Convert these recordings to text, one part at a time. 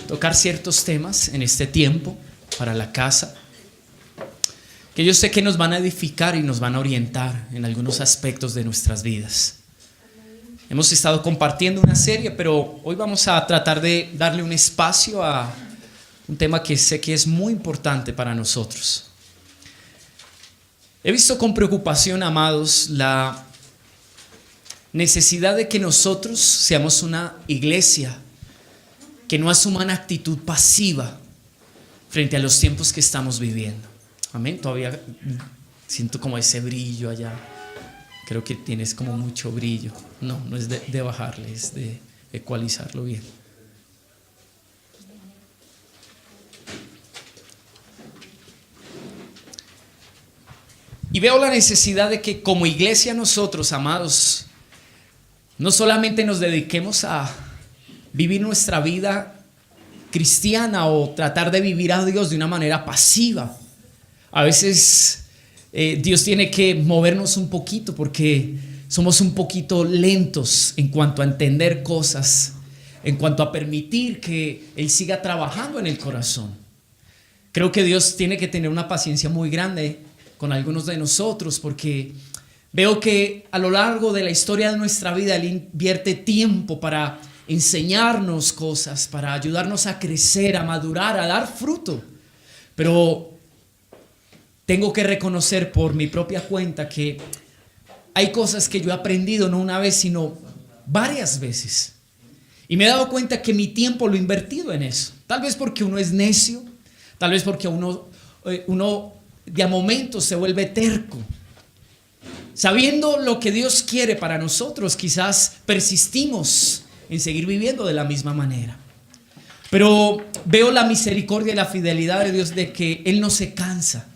tocar ciertos temas en este tiempo para la casa, que yo sé que nos van a edificar y nos van a orientar en algunos aspectos de nuestras vidas. Hemos estado compartiendo una serie, pero hoy vamos a tratar de darle un espacio a un tema que sé que es muy importante para nosotros. He visto con preocupación, amados, la necesidad de que nosotros seamos una iglesia que no asuma una actitud pasiva frente a los tiempos que estamos viviendo. Amén. Todavía siento como ese brillo allá. Creo que tienes como mucho brillo. No es de bajarle, es de ecualizarlo bien. Y veo la necesidad de que como iglesia nosotros, amados, no solamente nos dediquemos a vivir nuestra vida cristiana o tratar de vivir a Dios de una manera pasiva. A veces Dios tiene que movernos un poquito porque somos un poquito lentos en cuanto a entender cosas, en cuanto a permitir que Él siga trabajando en el corazón. Creo que Dios tiene que tener una paciencia muy grande con algunos de nosotros porque veo que a lo largo de la historia de nuestra vida Él invierte tiempo para enseñarnos cosas, para ayudarnos a crecer, a madurar, a dar fruto. Pero tengo que reconocer por mi propia cuenta que hay cosas que yo he aprendido no una vez, sino varias veces. Y me he dado cuenta que mi tiempo lo he invertido en eso. Tal vez porque uno es necio, tal vez porque uno de a momentos se vuelve terco. Sabiendo lo que Dios quiere para nosotros, quizás persistimos en seguir viviendo de la misma manera. Pero veo la misericordia y la fidelidad de Dios de que Él no se cansa.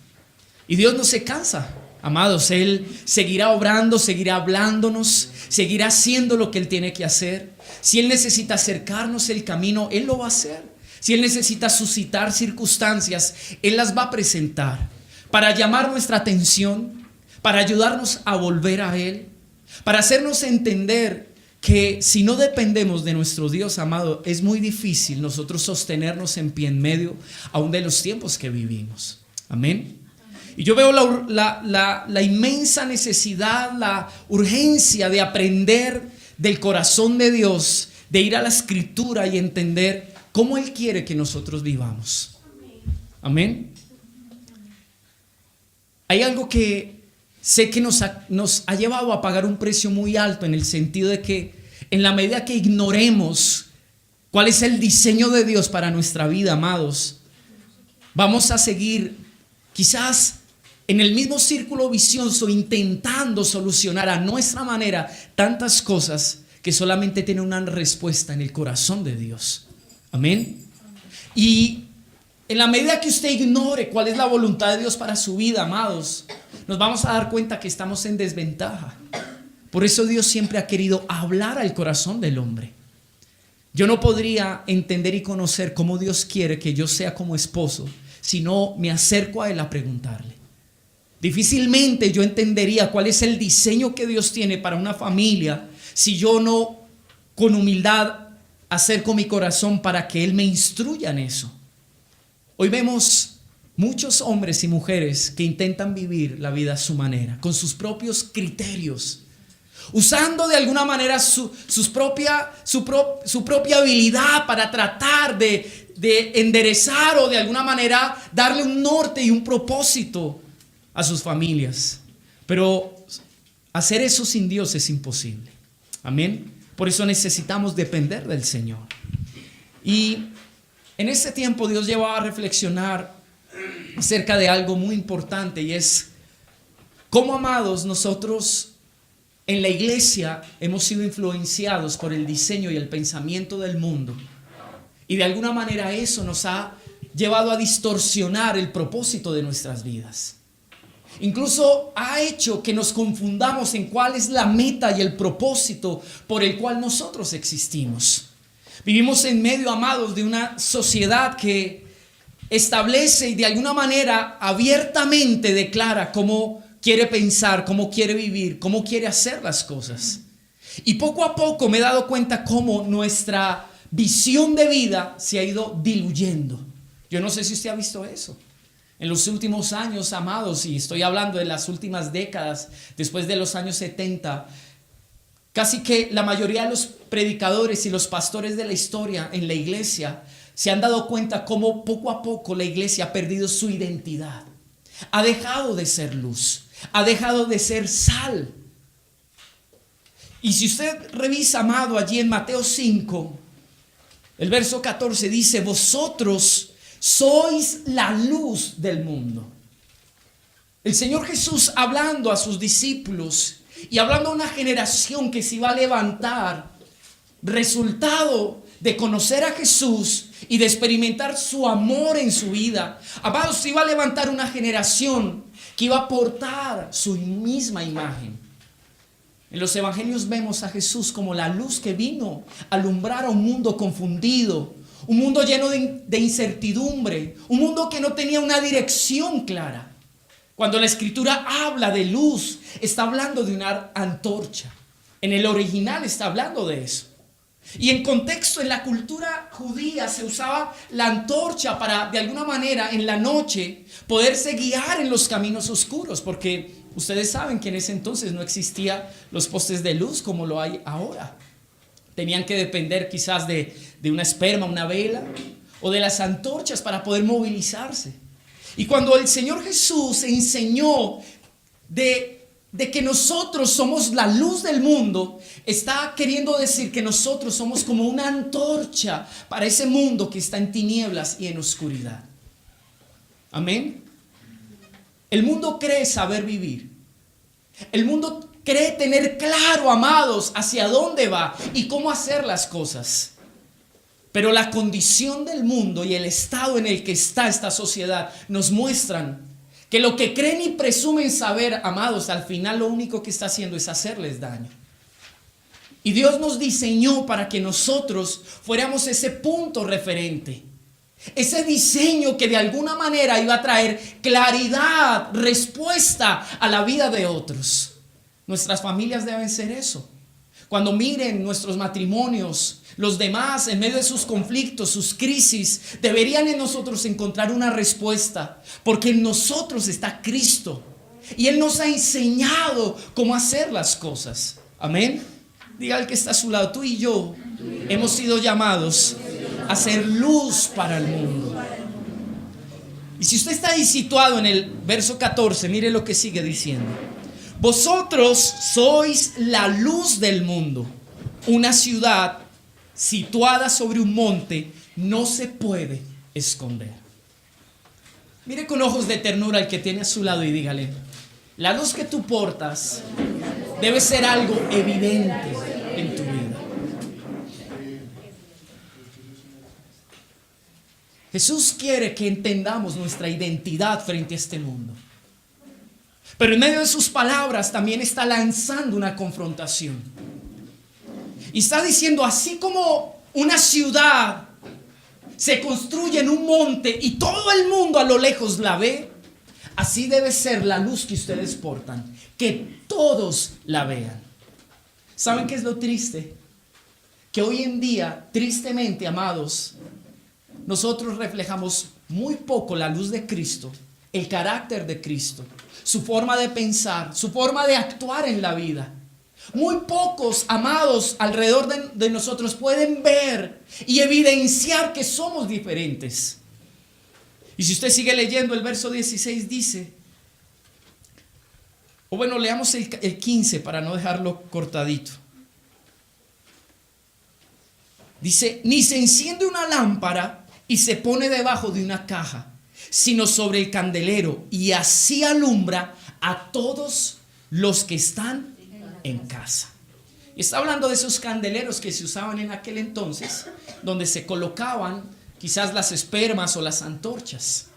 Y Dios no se cansa, amados. Él seguirá obrando, seguirá hablándonos, seguirá haciendo lo que Él tiene que hacer. Si Él necesita acercarnos el camino, Él lo va a hacer. Si Él necesita suscitar circunstancias, Él las va a presentar para llamar nuestra atención, para ayudarnos a volver a Él, para hacernos entender que si no dependemos de nuestro Dios amado, es muy difícil nosotros sostenernos en pie en medio aún de los tiempos que vivimos. Amén. Y yo veo la inmensa necesidad, la urgencia de aprender del corazón de Dios, de ir a la Escritura y entender cómo Él quiere que nosotros vivamos. Amén. Hay algo que sé que nos ha llevado a pagar un precio muy alto, en el sentido de que en la medida que ignoremos cuál es el diseño de Dios para nuestra vida, amados, vamos a seguir quizás en el mismo círculo vicioso, intentando solucionar a nuestra manera tantas cosas que solamente tienen una respuesta en el corazón de Dios. Amén. Y en la medida que usted ignore cuál es la voluntad de Dios para su vida, amados, nos vamos a dar cuenta que estamos en desventaja. Por eso Dios siempre ha querido hablar al corazón del hombre. Yo no podría entender y conocer cómo Dios quiere que yo sea como esposo si no me acerco a Él a preguntarle. Difícilmente yo entendería cuál es el diseño que Dios tiene para una familia si yo no, con humildad, acerco mi corazón para que Él me instruya en eso. Hoy vemos muchos hombres y mujeres que intentan vivir la vida a su manera, con sus propios criterios, usando de alguna manera su propia habilidad para tratar de enderezar o de alguna manera darle un norte y un propósito a sus familias. Pero hacer eso sin Dios es imposible. Amén. Por eso necesitamos depender del Señor. Y en este tiempo Dios llevaba a reflexionar acerca de algo muy importante, y es cómo, amados, nosotros en la iglesia hemos sido influenciados por el diseño y el pensamiento del mundo, y de alguna manera eso nos ha llevado a distorsionar el propósito de nuestras vidas. Incluso ha hecho que nos confundamos en cuál es la meta y el propósito por el cual nosotros existimos. Vivimos en medio, amados, de una sociedad que establece y de alguna manera abiertamente declara cómo quiere pensar, cómo quiere vivir, cómo quiere hacer las cosas. Y poco a poco me he dado cuenta cómo nuestra visión de vida se ha ido diluyendo. Yo no sé si usted ha visto eso. En los últimos años, amados, y estoy hablando de las últimas décadas, después de los años 70, casi que la mayoría de los predicadores y los pastores de la historia en la iglesia se han dado cuenta cómo poco a poco la iglesia ha perdido su identidad. Ha dejado de ser luz, ha dejado de ser sal. Y si usted revisa, amado, allí en Mateo 5, el verso 14 dice: vosotros sois la luz del mundo. El Señor Jesús, hablando a sus discípulos y hablando a una generación que se iba a levantar, resultado de conocer a Jesús y de experimentar su amor en su vida. Amados, se iba a levantar una generación que iba a portar su misma imagen. En los evangelios vemos a Jesús como la luz que vino a alumbrar a un mundo confundido, un mundo lleno de incertidumbre, un mundo que no tenía una dirección clara. Cuando la Escritura habla de luz, está hablando de una antorcha. En el original está hablando de eso. Y en contexto, en la cultura judía se usaba la antorcha para, de alguna manera, en la noche, poderse guiar en los caminos oscuros, porque ustedes saben que en ese entonces no existían los postes de luz como lo hay ahora. Tenían que depender quizás de una esperma, una vela, o de las antorchas para poder movilizarse. Y cuando el Señor Jesús enseñó de que nosotros somos la luz del mundo, está queriendo decir que nosotros somos como una antorcha para ese mundo que está en tinieblas y en oscuridad. Amén. El mundo cree saber vivir. El mundo cree tener claro, amados, hacia dónde va y cómo hacer las cosas. Pero la condición del mundo y el estado en el que está esta sociedad nos muestran que lo que creen y presumen saber, amados, al final lo único que está haciendo es hacerles daño. Y Dios nos diseñó para que nosotros fuéramos ese punto referente, ese diseño que de alguna manera iba a traer claridad, respuesta a la vida de otros. Nuestras familias deben ser eso. Cuando miren nuestros matrimonios, los demás en medio de sus conflictos, sus crisis, deberían en nosotros encontrar una respuesta, porque en nosotros está Cristo y Él nos ha enseñado cómo hacer las cosas. Amén. Diga al que está a su lado: tú y yo hemos sido llamados a ser luz para el mundo. Y si usted está ahí situado en el verso 14, mire lo que sigue diciendo: vosotros sois la luz del mundo. Una ciudad situada sobre un monte no se puede esconder. Mire con ojos de ternura al que tiene a su lado y dígale: la luz que tú portas debe ser algo evidente en tu vida. Jesús quiere que entendamos nuestra identidad frente a este mundo. Pero en medio de sus palabras también está lanzando una confrontación. Y está diciendo: así como una ciudad se construye en un monte y todo el mundo a lo lejos la ve, así debe ser la luz que ustedes portan, que todos la vean. ¿Saben qué es lo triste? Que hoy en día, tristemente, amados, nosotros reflejamos muy poco la luz de Cristo, el carácter de Cristo, su forma de pensar, su forma de actuar en la vida. Muy pocos, amados, alrededor de nosotros pueden ver y evidenciar que somos diferentes. Y si usted sigue leyendo, el verso 16 dice, o bueno, leamos el 15 para no dejarlo cortadito. Dice: ni se enciende una lámpara y se pone debajo de una caja, sino sobre el candelero, y así alumbra a todos los que están en casa. Y está hablando de esos candeleros que se usaban en aquel entonces, donde se colocaban quizás las espermas o las antorchas.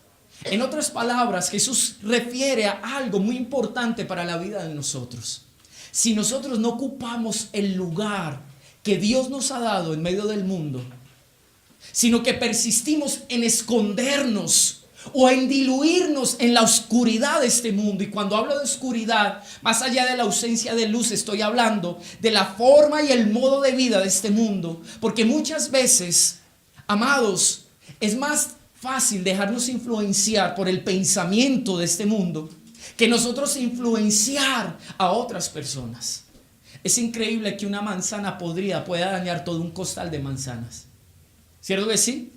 En otras palabras, Jesús refiere a algo muy importante para la vida de nosotros. Si nosotros no ocupamos el lugar que Dios nos ha dado en medio del mundo, sino que persistimos en escondernos o en diluirnos en la oscuridad de este mundo. Y cuando hablo de oscuridad, más allá de la ausencia de luz, estoy hablando de la forma y el modo de vida de este mundo. Porque muchas veces, amados, es más fácil dejarnos influenciar por el pensamiento de este mundo que nosotros influenciar a otras personas. Es increíble que una manzana podrida pueda dañar todo un costal de manzanas. ¿Cierto que sí?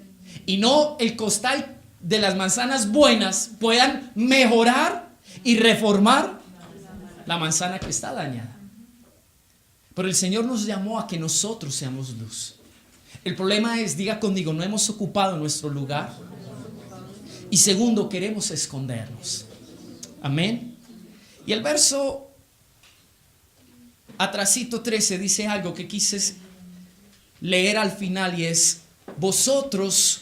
Y no el costal de las manzanas buenas puedan mejorar y reformar la manzana que está dañada. Pero el Señor nos llamó a que nosotros seamos luz. El problema es, diga conmigo, no hemos ocupado nuestro lugar. Y segundo, queremos escondernos. Amén. Y el verso atrasito 13 dice algo que quise leer al final, y es: vosotros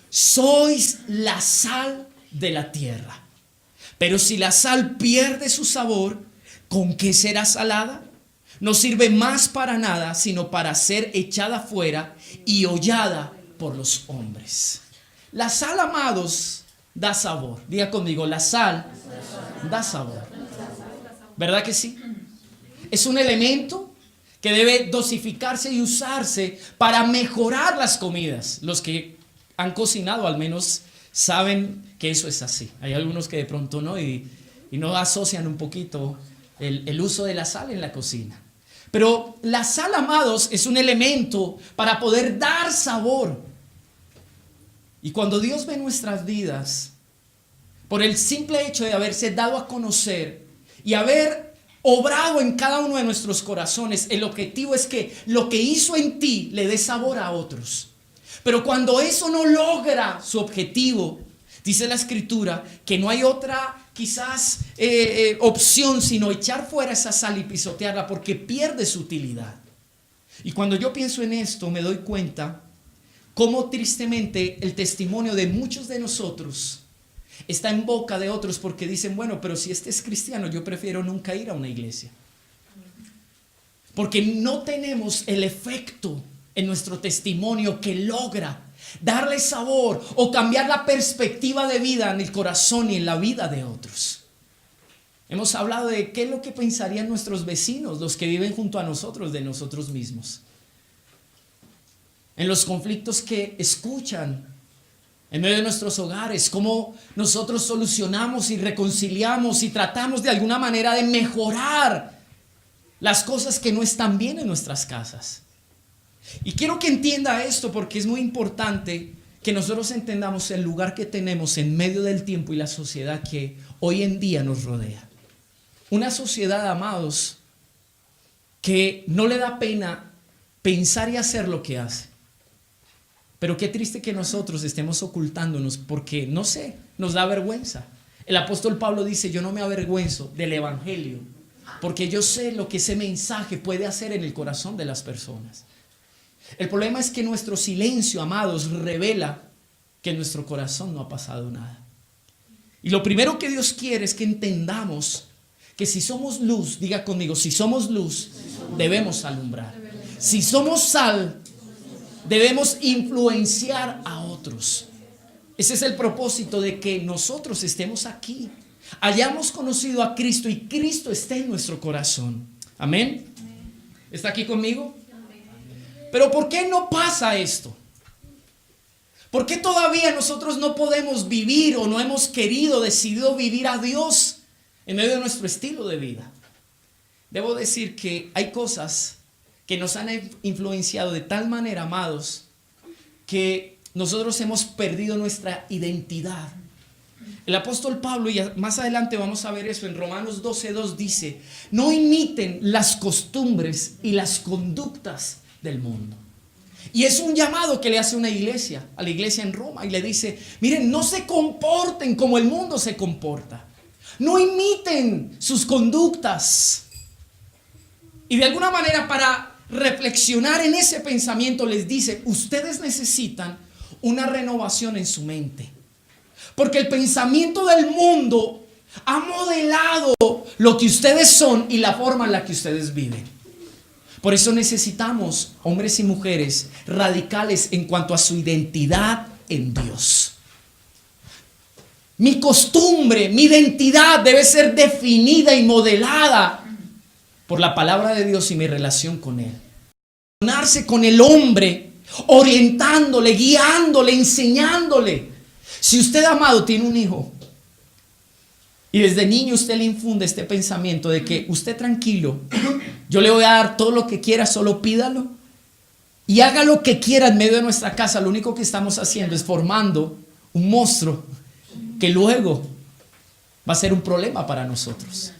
sois la sal de la tierra. Pero si la sal pierde su sabor, ¿con qué será salada? No sirve más para nada, sino para ser echada fuera y hollada por los hombres. La sal, amados, da sabor. Diga conmigo, la sal da sabor. ¿Verdad que sí? Es un elemento que debe dosificarse y usarse para mejorar las comidas. Los que han cocinado al menos saben que eso es así. Hay algunos que de pronto no, y no asocian un poquito el uso de la sal en la cocina. Pero la sal, amados, es un elemento para poder dar sabor. Y cuando Dios ve nuestras vidas, por el simple hecho de haberse dado a conocer y haber obrado en cada uno de nuestros corazones, el objetivo es que lo que hizo en ti le dé sabor a otros. Pero cuando eso no logra su objetivo, dice la Escritura que no hay otra quizás opción sino echar fuera esa sal y pisotearla, porque pierde su utilidad. Y cuando yo pienso en esto, me doy cuenta cómo tristemente el testimonio de muchos de nosotros está en boca de otros, porque dicen: bueno, pero si este es cristiano, yo prefiero nunca ir a una iglesia. Porque no tenemos el efecto en nuestro testimonio que logra darle sabor o cambiar la perspectiva de vida en el corazón y en la vida de otros. Hemos hablado de qué es lo que pensarían nuestros vecinos, los que viven junto a nosotros, de nosotros mismos. En los conflictos que escuchan en medio de nuestros hogares, cómo nosotros solucionamos y reconciliamos y tratamos de alguna manera de mejorar las cosas que no están bien en nuestras casas. Y quiero que entienda esto, porque es muy importante que nosotros entendamos el lugar que tenemos en medio del tiempo y la sociedad que hoy en día nos rodea. Una sociedad, amados, que no le da pena pensar y hacer lo que hace. Pero qué triste que nosotros estemos ocultándonos porque, no sé, nos da vergüenza. El apóstol Pablo dice: yo no me avergüenzo del evangelio, porque yo sé lo que ese mensaje puede hacer en el corazón de las personas. El problema es que nuestro silencio, amados, revela que en nuestro corazón no ha pasado nada. Y lo primero que Dios quiere es que entendamos que si somos luz, diga conmigo, si somos luz, debemos alumbrar. Si somos sal, debemos influenciar a otros. Ese es el propósito de que nosotros estemos aquí, hayamos conocido a Cristo y Cristo esté en nuestro corazón. Amén. ¿Está aquí conmigo? Pero ¿por qué no pasa esto? ¿Por qué todavía nosotros no podemos vivir o no hemos decidido vivir a Dios en medio de nuestro estilo de vida? Debo decir que hay cosas que nos han influenciado de tal manera, amados, que nosotros hemos perdido nuestra identidad. El apóstol Pablo, y más adelante vamos a ver eso en Romanos 12:2, dice: no imiten las costumbres y las conductas del mundo. Y es un llamado que le hace una iglesia, a la iglesia en Roma, y le dice: miren, no se comporten como el mundo se comporta, no imiten sus conductas. Y de alguna manera, para reflexionar en ese pensamiento, les dice: ustedes necesitan una renovación en su mente, porque el pensamiento del mundo ha modelado lo que ustedes son y la forma en la que ustedes viven. Por eso necesitamos hombres y mujeres radicales en cuanto a su identidad en Dios. mi costumbre, mi identidad debe ser definida y modelada por la palabra de Dios y mi relación con Él. Relacionarse con el hombre, orientándole, guiándole, enseñándole. Si usted, amado, tiene un hijo y desde niño usted le infunde este pensamiento de que usted tranquilo, yo le voy a dar todo lo que quiera, solo pídalo y haga lo que quiera en medio de nuestra casa, lo único que estamos haciendo es formando un monstruo que luego va a ser un problema para nosotros.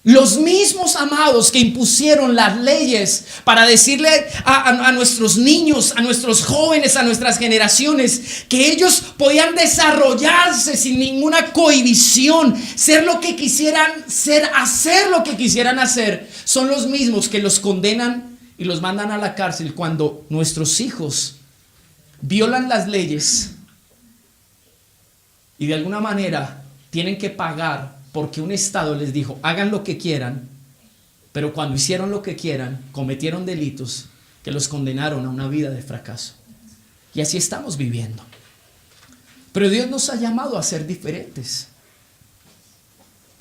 Los mismos, amados, que impusieron las leyes para decirle a nuestros niños, a nuestros jóvenes, a nuestras generaciones, que ellos podían desarrollarse sin ninguna cohibición, ser lo que quisieran ser, hacer lo que quisieran hacer, son los mismos que los condenan y los mandan a la cárcel cuando nuestros hijos violan las leyes y de alguna manera tienen que pagar porque un Estado les dijo, hagan lo que quieran, pero cuando hicieron lo que quieran, cometieron delitos que los condenaron a una vida de fracaso. Y así estamos viviendo. Pero Dios nos ha llamado a ser diferentes.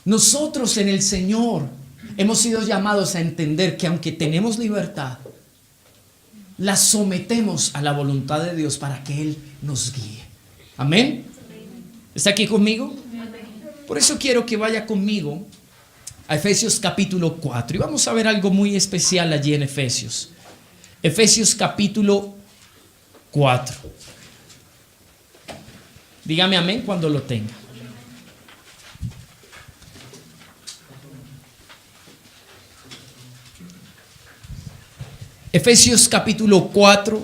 Nosotros en el Señor hemos sido llamados a entender que aunque tenemos libertad, la sometemos a la voluntad de Dios para que Él nos guíe. Amén. ¿Está aquí conmigo? Por eso quiero que vaya conmigo a Efesios capítulo 4. Y vamos a ver algo muy especial allí en Efesios. Efesios capítulo 4. Dígame amén cuando lo tenga. Efesios capítulo 4,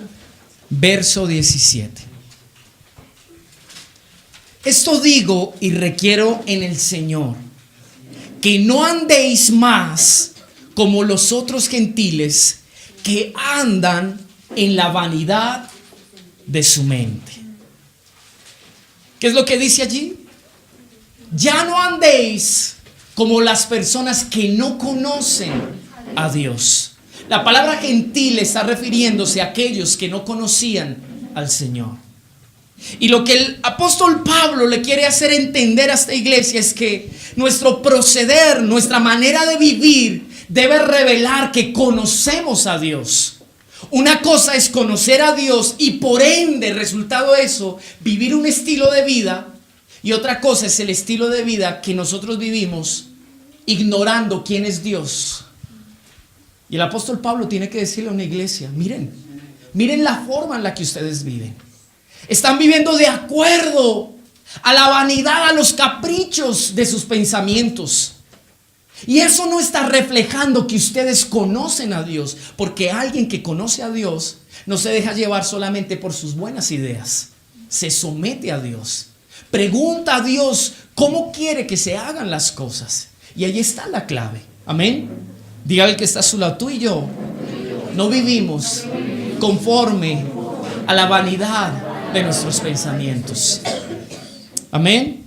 verso 17. Esto digo y requiero en el Señor, que no andéis más como los otros gentiles que andan en la vanidad de su mente. ¿Qué es lo que dice allí? Ya no andéis como las personas que no conocen a Dios. La palabra gentil está refiriéndose a aquellos que no conocían al Señor. Y lo que el apóstol Pablo le quiere hacer entender a esta iglesia es que nuestro proceder, nuestra manera de vivir debe revelar que conocemos a Dios. Una cosa es conocer a Dios y por ende, resultado de eso, vivir un estilo de vida. Y otra cosa es el estilo de vida que nosotros vivimos ignorando quién es Dios. Y el apóstol Pablo tiene que decirle a una iglesia, miren la forma en la que ustedes viven. Están viviendo de acuerdo a la vanidad, a los caprichos de sus pensamientos. Y eso no está reflejando que ustedes conocen a Dios, porque alguien que conoce a Dios no se deja llevar solamente por sus buenas ideas. Se somete a Dios. Pregunta a Dios cómo quiere que se hagan las cosas. Y ahí está la clave. Amén. Diga al que está a su lado, tú y yo no vivimos conforme a la vanidad de nuestros pensamientos. Amén.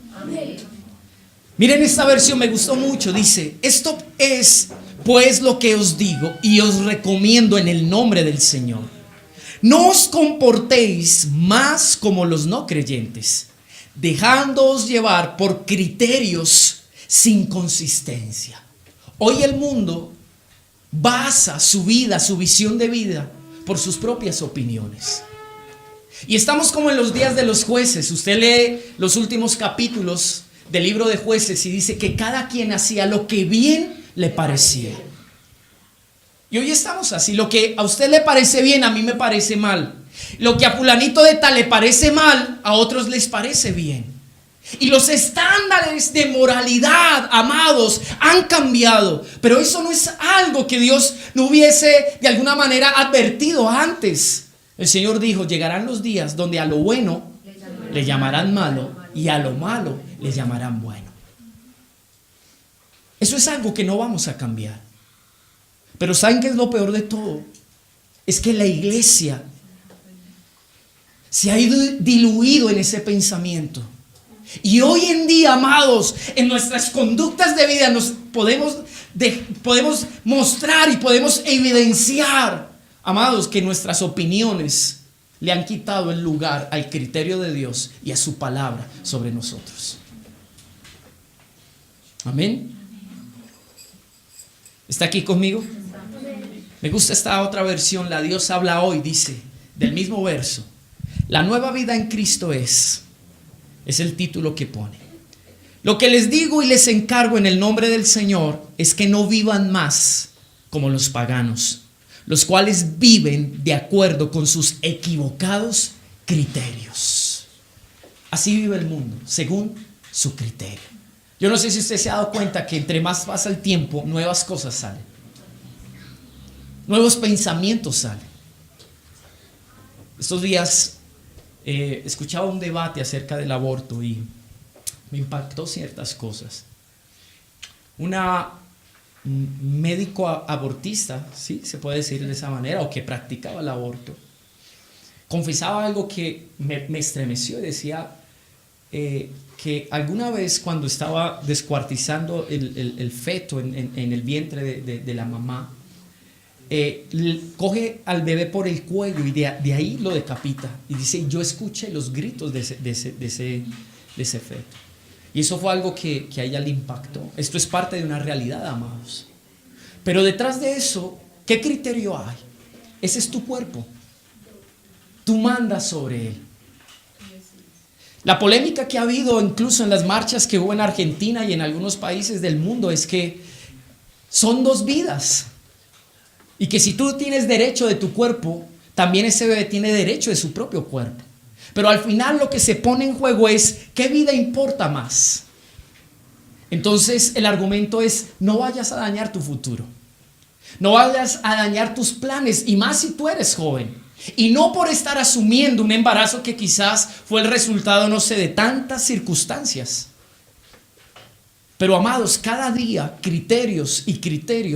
Miren esta versión, me gustó mucho. Dice, esto es pues lo que os digo y os recomiendo en el nombre del Señor. No os comportéis más como los no creyentes, dejándoos llevar por criterios sin consistencia. Hoy el mundo basa su vida, su visión de vida por sus propias opiniones. Y estamos como en los días de los jueces. Usted lee los últimos capítulos del libro de Jueces y dice que cada quien hacía lo que bien le parecía. Y hoy estamos así. Lo que a usted le parece bien, a mí me parece mal. Lo que a fulanito de tal le parece mal, a otros les parece bien. Y los estándares de moralidad, amados, han cambiado. Pero eso no es algo que Dios no hubiese de alguna manera advertido antes. El Señor dijo, llegarán los días donde a lo bueno le llamarán malo y a lo malo le llamarán bueno. Eso es algo que no vamos a cambiar. Pero ¿saben qué es lo peor de todo? Es que la iglesia se ha diluido en ese pensamiento. Y hoy en día, amados, en nuestras conductas de vida nos podemos mostrar y podemos evidenciar, amados, que nuestras opiniones le han quitado el lugar al criterio de Dios y a su palabra sobre nosotros. Amén. ¿Está aquí conmigo? Me gusta esta otra versión, la Dios habla hoy, dice, del mismo verso. La nueva vida en Cristo es el título que pone. Lo que les digo y les encargo en el nombre del Señor es que no vivan más como los paganos, los cuales viven de acuerdo con sus equivocados criterios. Así vive el mundo, según su criterio. Yo no sé si usted se ha dado cuenta que entre más pasa el tiempo, nuevas cosas salen. Nuevos pensamientos salen. Estos días escuchaba un debate acerca del aborto y me impactó ciertas cosas. Una médico abortista, ¿sí? Se puede decir de esa manera, o que practicaba el aborto, confesaba algo que me estremeció y decía que alguna vez cuando estaba descuartizando el feto en el vientre de la mamá, coge al bebé por el cuello y de ahí lo decapita. Y dice, yo escuché los gritos de ese feto. Y eso fue algo que a ella le impactó. Esto es parte de una realidad, amados. Pero detrás de eso, ¿qué criterio hay? Ese es tu cuerpo. Tú mandas sobre él. La polémica que ha habido incluso en las marchas que hubo en Argentina y en algunos países del mundo es que son dos vidas. Y que si tú tienes derecho de tu cuerpo, también ese bebé tiene derecho de su propio cuerpo. Pero al final lo que se pone en juego es ¿qué vida importa más? Entonces el argumento es no vayas a dañar tu futuro. No vayas a dañar tus planes, y más si tú eres joven. Y no por estar asumiendo un embarazo que quizás fue el resultado, no sé, de tantas circunstancias. Pero amados, cada día criterios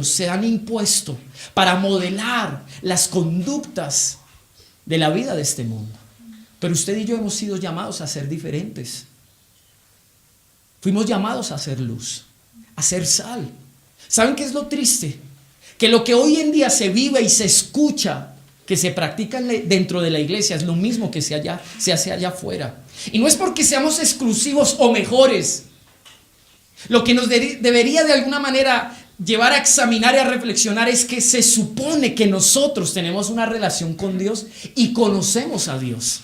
se han impuesto para modelar las conductas de la vida de este mundo. Pero usted y yo hemos sido llamados a ser diferentes. Fuimos llamados a ser luz, a ser sal. ¿Saben qué es lo triste? Que lo que hoy en día se vive y se escucha, que se practica dentro de la iglesia, es lo mismo que se hace allá afuera. Y no es porque seamos exclusivos o mejores. Lo que nos debería de alguna manera llevar a examinar y a reflexionar es que se supone que nosotros tenemos una relación con Dios y conocemos a Dios.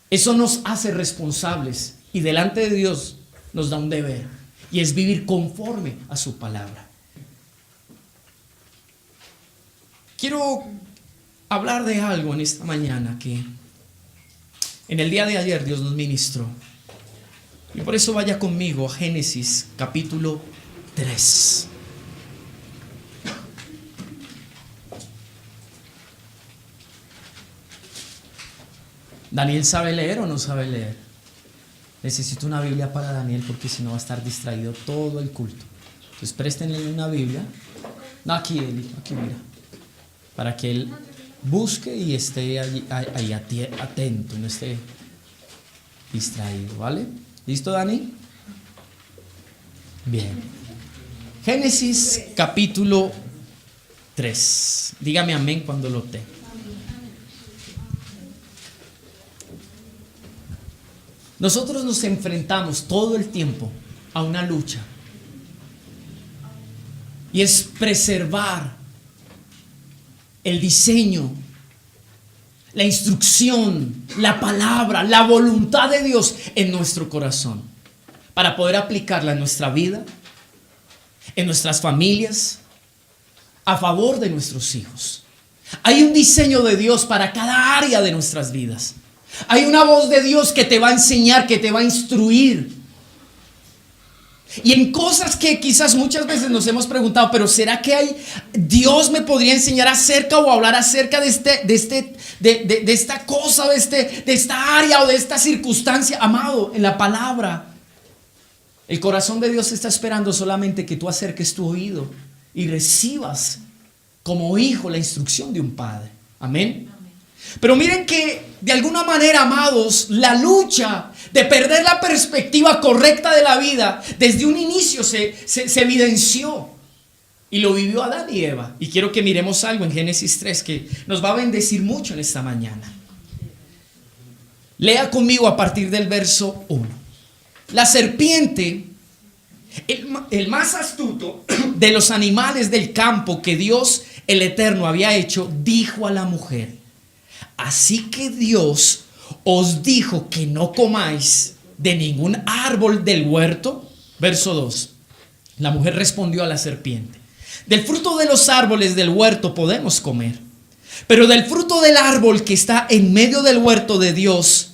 Eso nos hace responsables y delante de Dios nos da un deber, y es vivir conforme a su palabra. Quiero hablar de algo en esta mañana que en el día de ayer Dios nos ministró. Y por eso vaya conmigo a Génesis capítulo 3. ¿Daniel sabe leer o no sabe leer? Necesito una Biblia para Daniel porque si no va a estar distraído todo el culto. Entonces préstenle una Biblia. No, aquí Eli, aquí mira. Para que él busque y esté ahí atento, no esté distraído, ¿vale? ¿Listo, Dani? Bien. Génesis capítulo 3. Dígame amén cuando lo tenga. Nosotros nos enfrentamos todo el tiempo a una lucha. Y es preservar el diseño, la instrucción, la palabra, la voluntad de Dios en nuestro corazón, para poder aplicarla en nuestra vida, en nuestras familias, a favor de nuestros hijos. Hay un diseño de Dios para cada área de nuestras vidas. Hay una voz de Dios que te va a enseñar, que te va a instruir. Y en cosas que quizás muchas veces nos hemos preguntado, pero ¿será que Dios me podría enseñar acerca o hablar acerca de esta cosa, de esta área o de esta circunstancia? Amado, en la palabra, el corazón de Dios está esperando solamente que tú acerques tu oído y recibas como hijo la instrucción de un padre. Amén. Pero miren que de alguna manera, amados, la lucha de perder la perspectiva correcta de la vida desde un inicio se evidenció, y lo vivió Adán y Eva. Y quiero que miremos algo en Génesis 3 que nos va a bendecir mucho en esta mañana. Lea conmigo a partir del verso 1. La serpiente, el más astuto de los animales del campo que Dios el Eterno había hecho, dijo a la mujer: así que Dios os dijo que no comáis de ningún árbol del huerto. Verso 2. La mujer respondió a la serpiente: del fruto de los árboles del huerto podemos comer, pero del fruto del árbol que está en medio del huerto de Dios,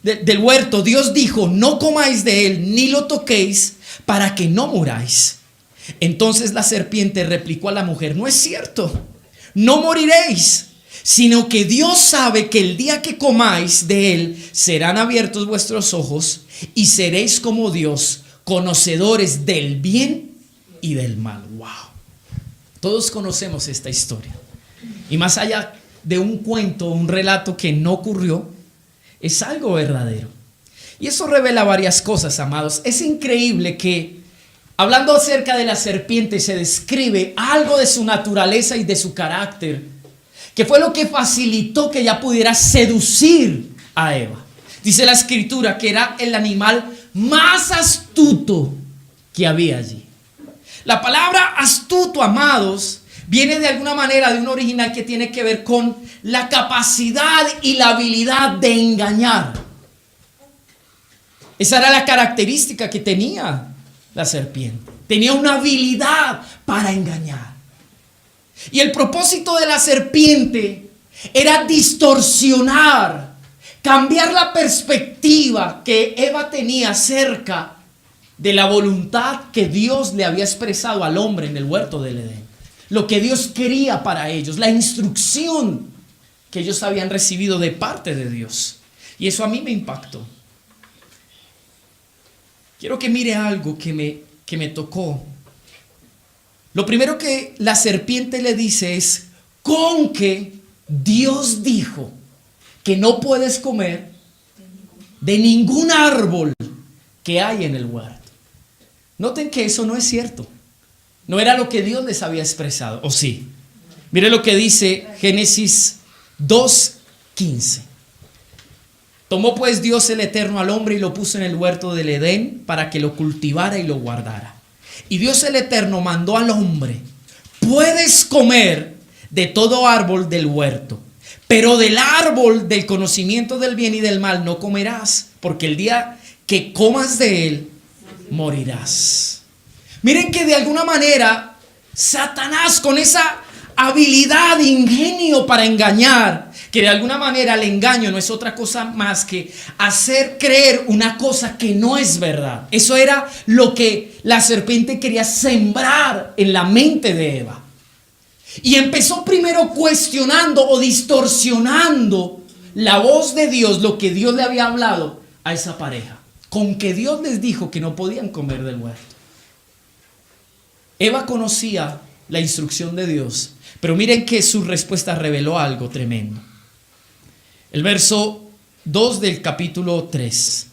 del huerto, Dios dijo: no comáis de él ni lo toquéis para que no muráis. Entonces la serpiente replicó a la mujer: no es cierto, no moriréis, sino que Dios sabe que el día que comáis de él serán abiertos vuestros ojos y seréis como Dios, conocedores del bien y del mal. Wow. Todos conocemos esta historia. Y más allá de un cuento, un relato que no ocurrió, es algo verdadero. Y eso revela varias cosas, amados. Es increíble que, hablando acerca de la serpiente, se describe algo de su naturaleza y de su carácter, que fue lo que facilitó que ella pudiera seducir a Eva. Dice la escritura que era el animal más astuto que había allí. La palabra astuto, amados, viene de alguna manera de un original que tiene que ver con la capacidad y la habilidad de engañar. Esa era la característica que tenía la serpiente. Tenía una habilidad para engañar. Y el propósito de la serpiente era distorsionar, cambiar la perspectiva que Eva tenía acerca de la voluntad que Dios le había expresado al hombre en el huerto del Edén. Lo que Dios quería para ellos, la instrucción que ellos habían recibido de parte de Dios. Y eso a mí me impactó. Quiero que mire algo que me tocó. Lo primero que la serpiente le dice es: con que Dios dijo que no puedes comer de ningún árbol que hay en el huerto. Noten que eso no es cierto. No era lo que Dios les había expresado, ¿o sí? Mire lo que dice Génesis 2:15. Tomó pues Dios el Eterno al hombre y lo puso en el huerto del Edén para que lo cultivara y lo guardara. Y Dios el Eterno mandó al hombre: puedes comer de todo árbol del huerto, pero del árbol del conocimiento del bien y del mal no comerás, porque el día que comas de él morirás. Miren que de alguna manera Satanás, con esa habilidad, ingenio para engañar, que de alguna manera el engaño no es otra cosa más que hacer creer una cosa que no es verdad. Eso era lo que la serpiente quería sembrar en la mente de Eva. Y empezó primero cuestionando o distorsionando la voz de Dios, lo que Dios le había hablado a esa pareja, con que Dios les dijo que no podían comer del huerto. Eva conocía la instrucción de Dios, pero miren que su respuesta reveló algo tremendo. El verso 2 del capítulo 3.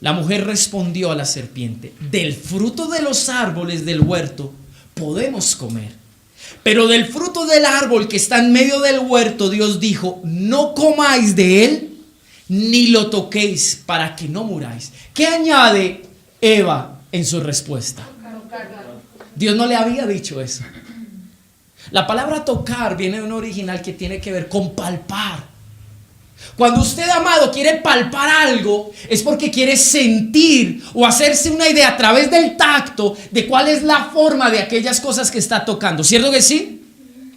La mujer respondió a la serpiente: del fruto de los árboles del huerto podemos comer, pero del fruto del árbol que está en medio del huerto Dios dijo: no comáis de él ni lo toquéis para que no muráis. ¿Qué añade Eva en su respuesta? Dios no le había dicho eso. La palabra tocar viene de un original que tiene que ver con palpar. Cuando usted, amado, quiere palpar algo, es porque quiere sentir o hacerse una idea a través del tacto de cuál es la forma de aquellas cosas que está tocando. ¿Cierto que sí?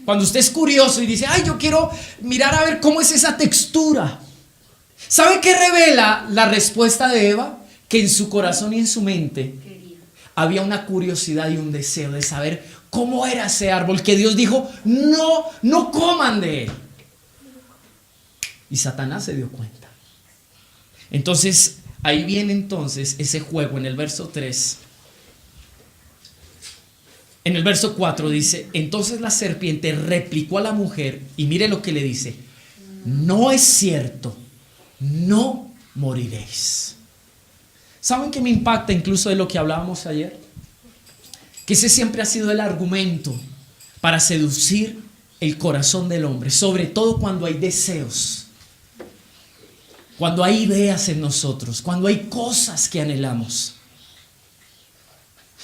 Cuando usted es curioso y dice: ay, yo quiero mirar a ver cómo es esa textura. ¿Sabe qué revela la respuesta de Eva? Que en su corazón y en su mente había una curiosidad y un deseo de saber cómo era ese árbol que Dios dijo: no coman de él. Y Satanás se dio cuenta. Entonces, ahí viene entonces ese juego en el verso 3. En el verso 4 dice: entonces la serpiente replicó a la mujer, y mire lo que le dice: no es cierto, no moriréis. ¿Saben qué me impacta incluso de lo que hablábamos ayer? Que ese siempre ha sido el argumento para seducir el corazón del hombre, sobre todo cuando hay deseos. cuando hay ideas en nosotros, cuando hay cosas que anhelamos.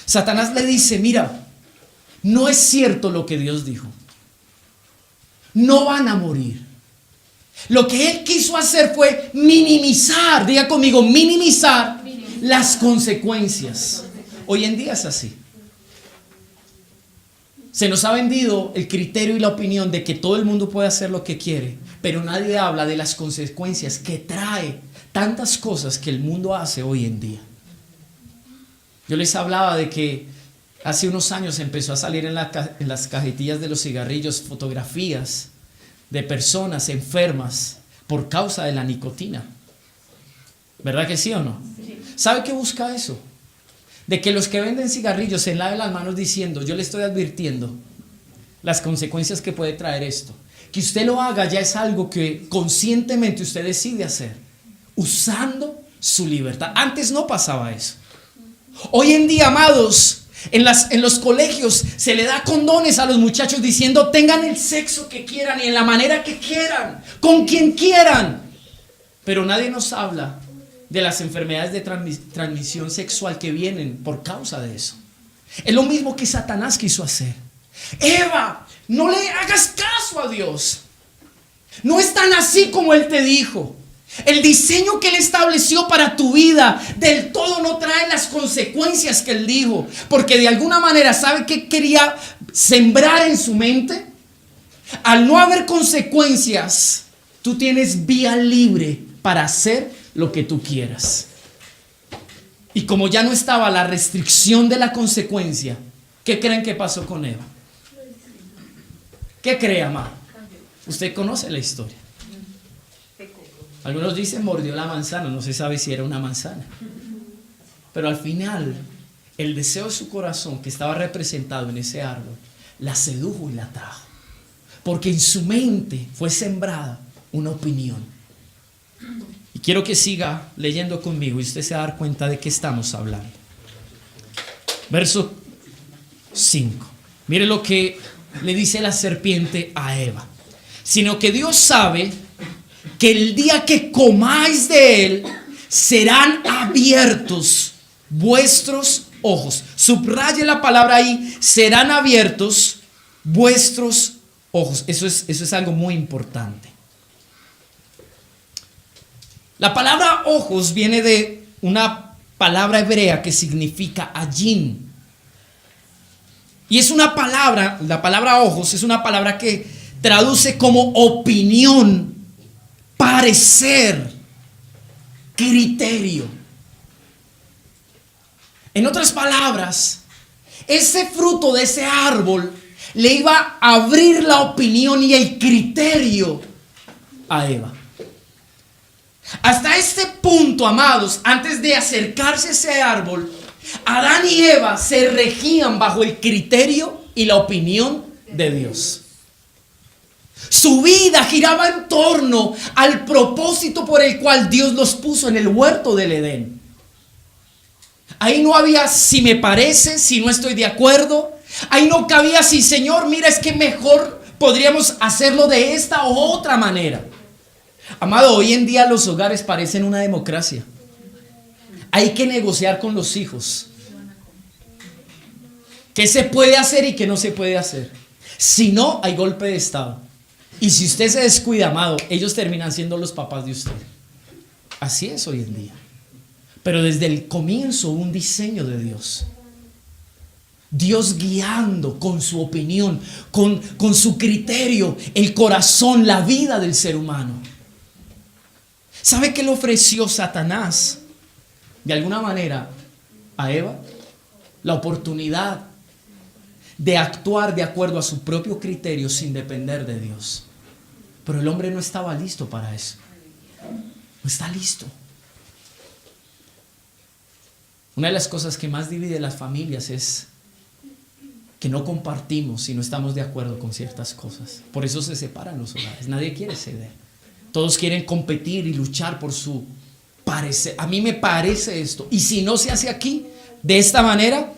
Satanás le dice, mira, no es cierto lo que Dios dijo. No van a morir. Lo que él quiso hacer fue minimizar, diga conmigo, minimizar las consecuencias. Hoy en día es así. Se nos ha vendido el criterio y la opinión de que todo el mundo puede hacer lo que quiere, pero nadie habla de las consecuencias que trae tantas cosas que el mundo hace hoy en día. Yo les hablaba de que hace unos años empezó a salir en las cajetillas de los cigarrillos fotografías de personas enfermas por causa de la nicotina. ¿Verdad que sí o no? Sí. ¿Sabe qué busca eso? De que los que venden cigarrillos se laven las manos diciendo, yo le estoy advirtiendo las consecuencias que puede traer esto. Que usted lo haga ya es algo que conscientemente usted decide hacer, usando su libertad. Antes no pasaba eso. Hoy en día, amados, en los colegios se le da condones a los muchachos diciendo tengan el sexo que quieran y en la manera que quieran, con quien quieran. Pero nadie nos habla de las enfermedades de transmisión sexual que vienen por causa de eso. Es lo mismo que Satanás quiso hacer. Eva, no le hagas caso a Dios. No es tan así como Él te dijo. El diseño que Él estableció para tu vida del todo no trae las consecuencias que Él dijo. Porque de alguna manera, ¿sabe qué quería sembrar en su mente? Al no haber consecuencias, tú tienes vía libre para hacer lo que tú quieras. Y como ya no estaba la restricción de la consecuencia, ¿qué creen que pasó con Eva? ¿Qué cree, amado? Usted conoce la historia. Algunos dicen mordió la manzana, no se sabe si era una manzana. Pero al final, el deseo de su corazón que estaba representado en ese árbol, la sedujo y la atrajo. Porque en su mente fue sembrada una opinión. Y quiero que siga leyendo conmigo y usted se va a dar cuenta de qué estamos hablando. Verso 5. Mire lo que le dice la serpiente a Eva. Sino que Dios sabe que el día que comáis de él, serán abiertos vuestros ojos. Subraye la palabra ahí, serán abiertos vuestros ojos. Eso es algo muy importante. La palabra ojos viene de una palabra hebrea que significa ayin. Y es una palabra, la palabra ojos es una palabra que traduce como opinión, parecer, criterio. En otras palabras, ese fruto de ese árbol le iba a abrir la opinión y el criterio a Eva. Hasta este punto, amados, antes de acercarse a ese árbol, Adán y Eva se regían bajo el criterio y la opinión de Dios. Su vida giraba en torno al propósito por el cual Dios los puso en el huerto del Edén. Ahí no había si me parece, si no estoy de acuerdo. Ahí no cabía si, Señor, mira, es que mejor podríamos hacerlo de esta u otra manera. Amado, hoy en día los hogares parecen una democracia. Hay que negociar con los hijos. ¿Qué se puede hacer y qué no se puede hacer? Si no, hay golpe de estado. Y si usted se descuida, amado, ellos terminan siendo los papás de usted. Así es hoy en día. Pero desde el comienzo un diseño de Dios. Dios guiando con su opinión, con su criterio, el corazón, la vida del ser humano. ¿Sabe qué le ofreció Satanás? De alguna manera a Eva la oportunidad de actuar de acuerdo a su propio criterio sin depender de Dios. Pero el hombre no estaba listo para eso. No está listo. Una de las cosas que más divide las familias es que no compartimos y no estamos de acuerdo con ciertas cosas. Por eso se separan los hogares. Nadie quiere ceder. Todos quieren competir y luchar por su parecer. A mí me parece esto. Y si no se hace aquí, de esta manera,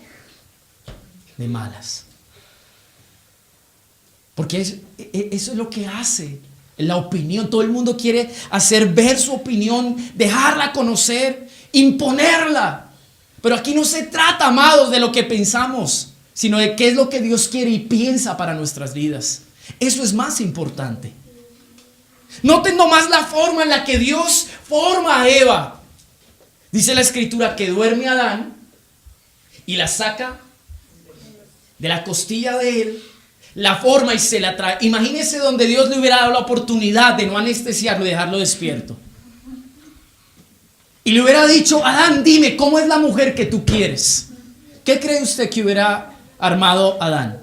de malas. Porque eso es lo que hace la opinión. Todo el mundo quiere hacer ver su opinión, dejarla conocer, imponerla. Pero aquí no se trata, amados, de lo que pensamos, sino de qué es lo que Dios quiere y piensa para nuestras vidas. Eso es más importante. Noten nomás la forma en la que Dios forma a Eva. Dice la escritura que duerme a Adán y la saca de la costilla de él, la forma y se la trae. Imagínese donde Dios le hubiera dado la oportunidad de no anestesiarlo y dejarlo despierto. Y le hubiera dicho: Adán, dime, ¿cómo es la mujer que tú quieres? ¿Qué cree usted que hubiera armado Adán?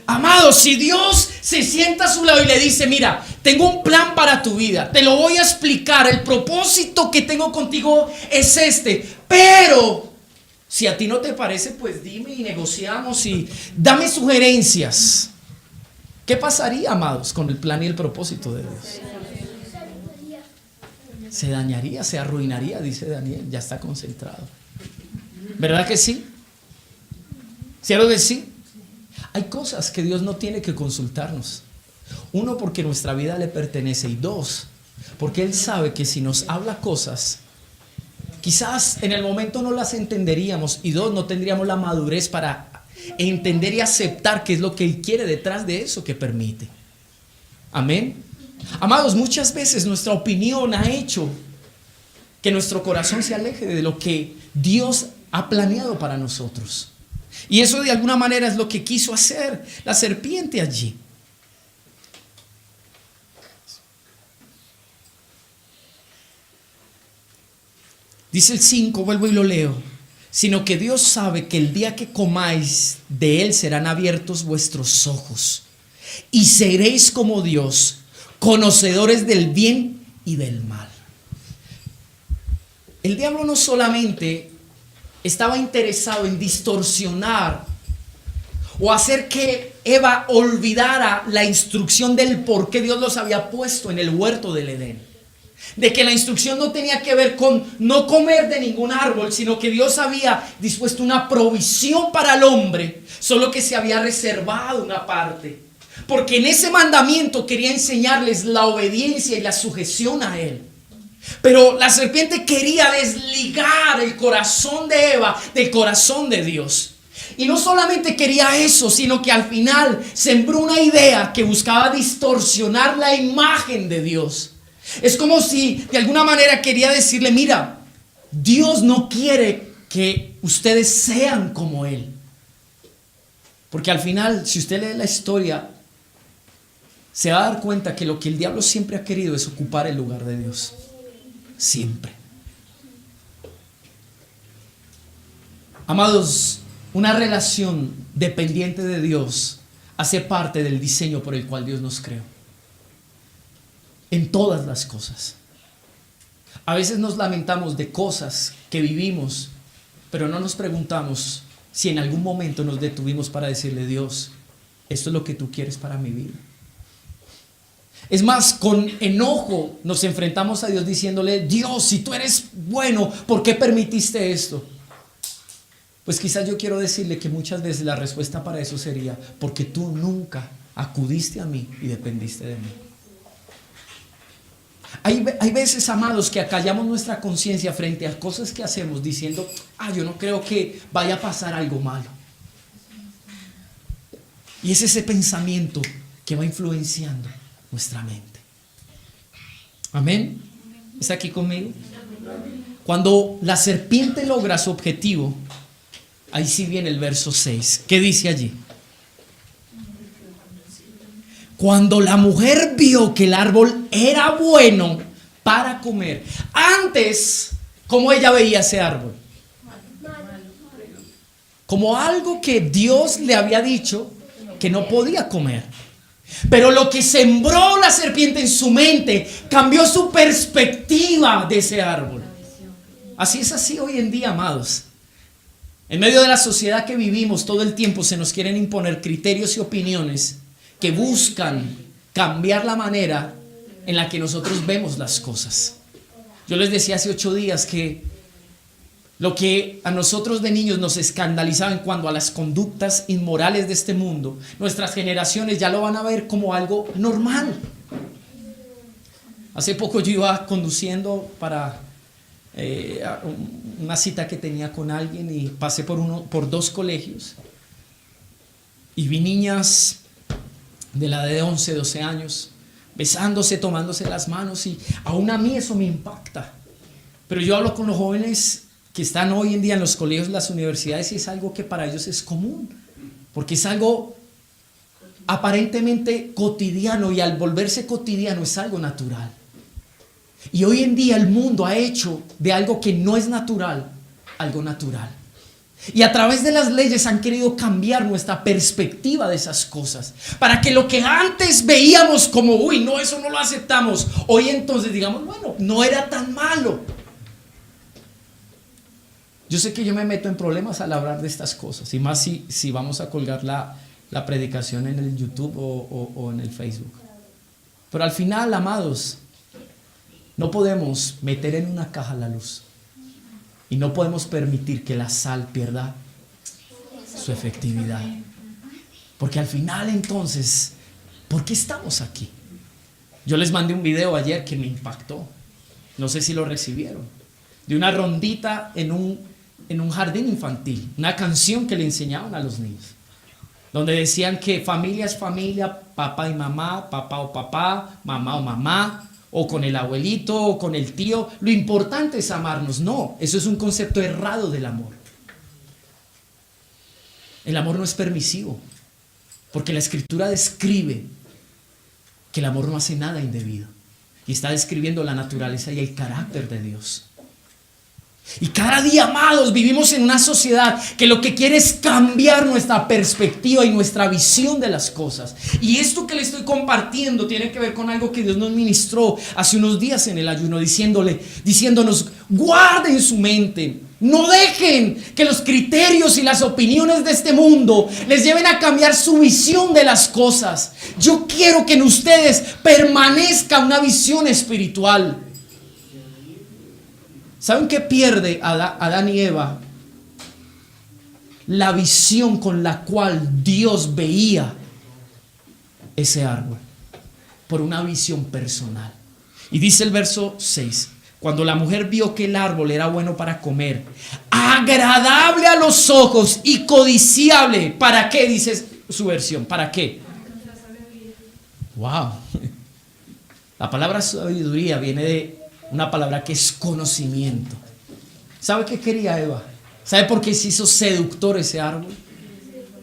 Amado, si Dios se sienta a su lado y le dice: mira, tengo un plan para tu vida, te lo voy a explicar, el propósito que tengo contigo es este, pero si a ti no te parece, pues dime y negociamos y dame sugerencias. ¿Qué pasaría, amados, con el plan y el propósito de Dios? Se dañaría, se arruinaría, dice Daniel, ya está concentrado. ¿Verdad que sí? ¿Cierto que sí? Hay cosas que Dios no tiene que consultarnos. Uno, porque nuestra vida le pertenece, y dos, porque Él sabe que si nos habla cosas, quizás en el momento no las entenderíamos, y dos, no tendríamos la madurez para entender y aceptar qué es lo que Él quiere detrás de eso que permite. Amén. Amados, muchas veces nuestra opinión ha hecho que nuestro corazón se aleje de lo que Dios ha planeado para nosotros. Y eso de alguna manera es lo que quiso hacer la serpiente allí. Dice el 5, vuelvo y lo leo. Sino que Dios sabe que el día que comáis de él serán abiertos vuestros ojos y seréis como Dios, conocedores del bien y del mal. El diablo no solamente estaba interesado en distorsionar o hacer que Eva olvidara la instrucción del por qué Dios los había puesto en el huerto del Edén. De que la instrucción no tenía que ver con no comer de ningún árbol, sino que Dios había dispuesto una provisión para el hombre, solo que se había reservado una parte. Porque en ese mandamiento quería enseñarles la obediencia y la sujeción a Él. Pero la serpiente quería desligar el corazón de Eva del corazón de Dios. Y no solamente quería eso, sino que al final sembró una idea que buscaba distorsionar la imagen de Dios. Es como si de alguna manera quería decirle: mira, Dios no quiere que ustedes sean como Él. Porque al final, si usted lee la historia, se va a dar cuenta que lo que el diablo siempre ha querido es ocupar el lugar de Dios. Siempre. Amados, una relación dependiente de Dios hace parte del diseño por el cual Dios nos creó. En todas las cosas. A veces nos lamentamos de cosas que vivimos, pero no nos preguntamos si en algún momento nos detuvimos para decirle: Dios, esto es lo que tú quieres para mi vida. Es más, con enojo nos enfrentamos a Dios diciéndole: Dios, si tú eres bueno, ¿por qué permitiste esto? Pues quizás yo quiero decirle que muchas veces la respuesta para eso sería: porque tú nunca acudiste a mí y dependiste de mí. Hay veces, amados, que acallamos nuestra conciencia frente a cosas que hacemos diciendo: yo no creo que vaya a pasar algo malo. Y es ese pensamiento que va influenciando nuestra mente. Amén. ¿Está aquí conmigo? Cuando la serpiente logra su objetivo, ahí sí viene el verso 6. ¿Qué dice allí? Cuando la mujer vio que el árbol era bueno para comer. Antes, ¿cómo ella veía ese árbol? Como algo que Dios le había dicho que no podía comer. Pero lo que sembró la serpiente en su mente cambió su perspectiva de ese árbol. Así es así hoy en día, amados. En medio de la sociedad que vivimos, todo el tiempo se nos quieren imponer criterios y opiniones que buscan cambiar la manera en la que nosotros vemos las cosas. Yo les decía hace 8 días que Lo que a nosotros de niños nos escandalizaba en cuanto a las conductas inmorales de este mundo, nuestras generaciones ya lo van a ver como algo normal. Hace poco yo iba conduciendo para una cita que tenía con alguien y pasé por dos colegios y vi niñas de la edad de 11, 12 años besándose, tomándose las manos, y aún a mí eso me impacta. Pero yo hablo con los jóvenes que están hoy en día en los colegios, las universidades, y es algo que para ellos es común, porque es algo aparentemente cotidiano, y al volverse cotidiano es algo natural. Y hoy en día el mundo ha hecho de algo que no es natural, algo natural. Y a través de las leyes han querido cambiar nuestra perspectiva de esas cosas, para que lo que antes veíamos como, uy, no, eso no lo aceptamos, hoy entonces digamos, bueno, no era tan malo. Yo sé que yo me meto en problemas al hablar de estas cosas, y más si vamos a colgar la predicación en el YouTube o en el Facebook. Pero al final, amados, no podemos meter en una caja la luz, y no podemos permitir que la sal pierda su efectividad. Porque al final entonces, ¿por qué estamos aquí? Yo les mandé un video ayer que me impactó, no sé si lo recibieron, de una rondita en un jardín infantil, una canción que le enseñaban a los niños, donde decían que familia es familia, papá y mamá, papá o papá, mamá o mamá, o con el abuelito o con el tío. Lo importante es amarnos. No, eso es un concepto errado del amor. El amor no es permisivo, porque la Escritura describe que el amor no hace nada indebido, y está describiendo la naturaleza y el carácter de Dios. Y cada día, amados, vivimos en una sociedad que lo que quiere es cambiar nuestra perspectiva y nuestra visión de las cosas. Y esto que le estoy compartiendo tiene que ver con algo que Dios nos ministró hace unos días en el ayuno, diciéndonos, guarden su mente, no dejen que los criterios y las opiniones de este mundo les lleven a cambiar su visión de las cosas. Yo quiero que en ustedes permanezca una visión espiritual. ¿Saben qué pierde Adán y Eva? La visión con la cual Dios veía ese árbol, por una visión personal. Y dice el verso 6: cuando la mujer vio que el árbol era bueno para comer, agradable a los ojos y codiciable. ¿Para qué? Dice su versión. ¿Para qué? Wow. La palabra sabiduría viene de una palabra que es conocimiento. ¿Sabe qué quería Eva? ¿Sabe por qué se hizo seductor ese árbol?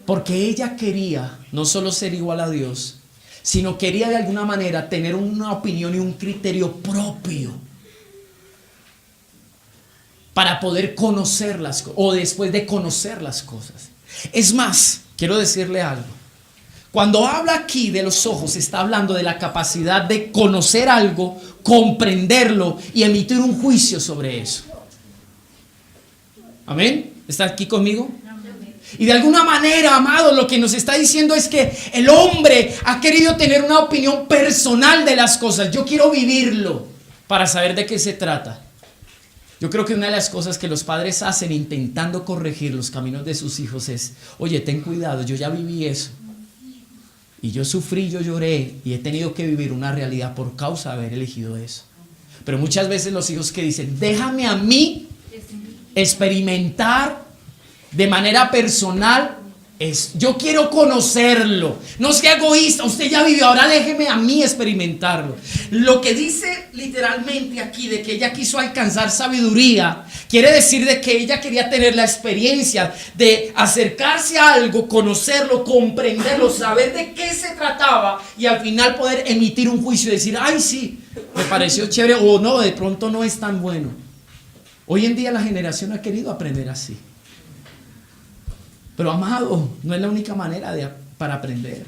Porque ella quería no solo ser igual a Dios, sino quería de alguna manera tener una opinión y un criterio propio para poder conocer las cosas, o después de conocer las cosas. Es más, quiero decirle algo. Cuando habla aquí de los ojos, está hablando de la capacidad de conocer algo, comprenderlo y emitir un juicio sobre eso. ¿Amén? ¿Está aquí conmigo? Y de alguna manera, amado, lo que nos está diciendo es que el hombre ha querido tener una opinión personal de las cosas. Yo quiero vivirlo para saber de qué se trata. Yo creo que una de las cosas que los padres hacen intentando corregir los caminos de sus hijos es: oye, ten cuidado, yo ya viví eso. Y yo sufrí, yo lloré, y he tenido que vivir una realidad por causa de haber elegido eso. Pero muchas veces los hijos que dicen: déjame a mí experimentar de manera personal, yo quiero conocerlo. No sea egoísta, usted ya vivió, ahora déjeme a mí experimentarlo. Lo que dice literalmente aquí de que ella quiso alcanzar sabiduría, quiere decir de que ella quería tener la experiencia de acercarse a algo, conocerlo, comprenderlo, saber de qué se trataba, y al final poder emitir un juicio y decir: ay, sí, me pareció chévere, o no, de pronto no es tan bueno. Hoy en día la generación ha querido aprender así. Pero, amado, no es la única manera para aprender.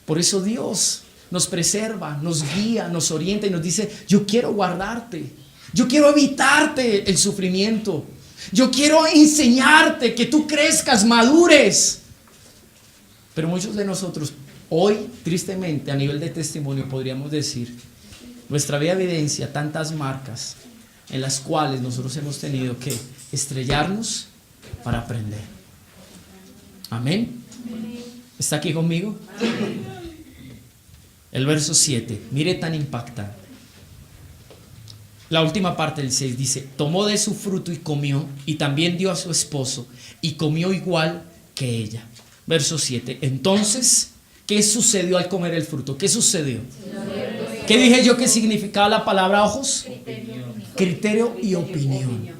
Por eso Dios nos preserva, nos guía, nos orienta y nos dice: yo quiero guardarte, yo quiero evitarte el sufrimiento, yo quiero enseñarte que tú crezcas, madures. Pero muchos de nosotros hoy, tristemente, a nivel de testimonio, podríamos decir, nuestra vida evidencia tantas marcas, en las cuales nosotros hemos tenido que estrellarnos para aprender. Amén. ¿Está aquí conmigo? El verso 7, mire tan impactante. La última parte del 6 dice: tomó de su fruto y comió, y también dio a su esposo, y comió igual que ella. Verso 7, entonces, ¿qué sucedió al comer el fruto? ¿Qué sucedió? ¿Qué dije yo que significaba la palabra ojos? Criterio y opinión.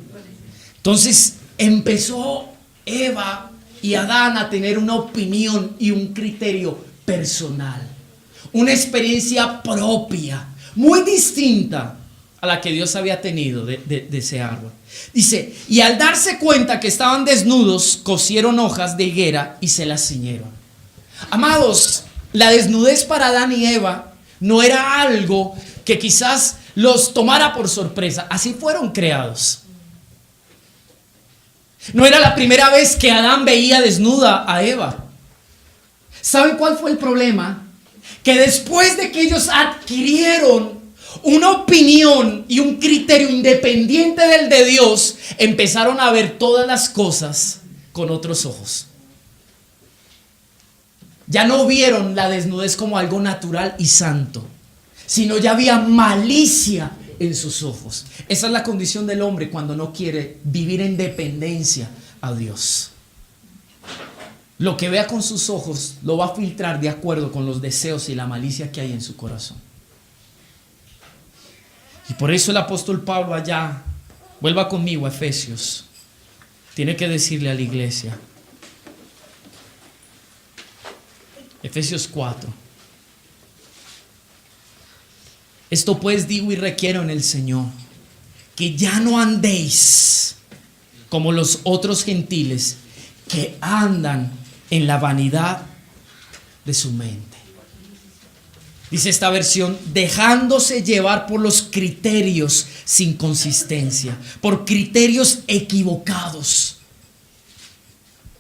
Entonces empezó Eva y Adán a tener una opinión y un criterio personal, una experiencia propia, muy distinta a la que Dios había tenido de ese árbol. Dice, y al darse cuenta que estaban desnudos, cosieron hojas de higuera y se las ciñeron. Amados, la desnudez para Adán y Eva no era algo que quizás los tomara por sorpresa. Así fueron creados. No era la primera vez que Adán veía desnuda a Eva. ¿Saben cuál fue el problema? Que después de que ellos adquirieron una opinión y un criterio independiente del de Dios, empezaron a ver todas las cosas con otros ojos. Ya no vieron la desnudez como algo natural y santo, sino ya había malicia en sus ojos. Esa es la condición del hombre cuando no quiere vivir en dependencia a Dios. Lo que vea con sus ojos lo va a filtrar de acuerdo con los deseos y la malicia que hay en su corazón. Y por eso el apóstol Pablo allá, vuelva conmigo a Efesios, tiene que decirle a la iglesia, Efesios 4, esto pues digo y requiero en el Señor, que ya no andéis como los otros gentiles que andan en la vanidad de su mente. Dice esta versión, dejándose llevar por los criterios sin consistencia, por criterios equivocados.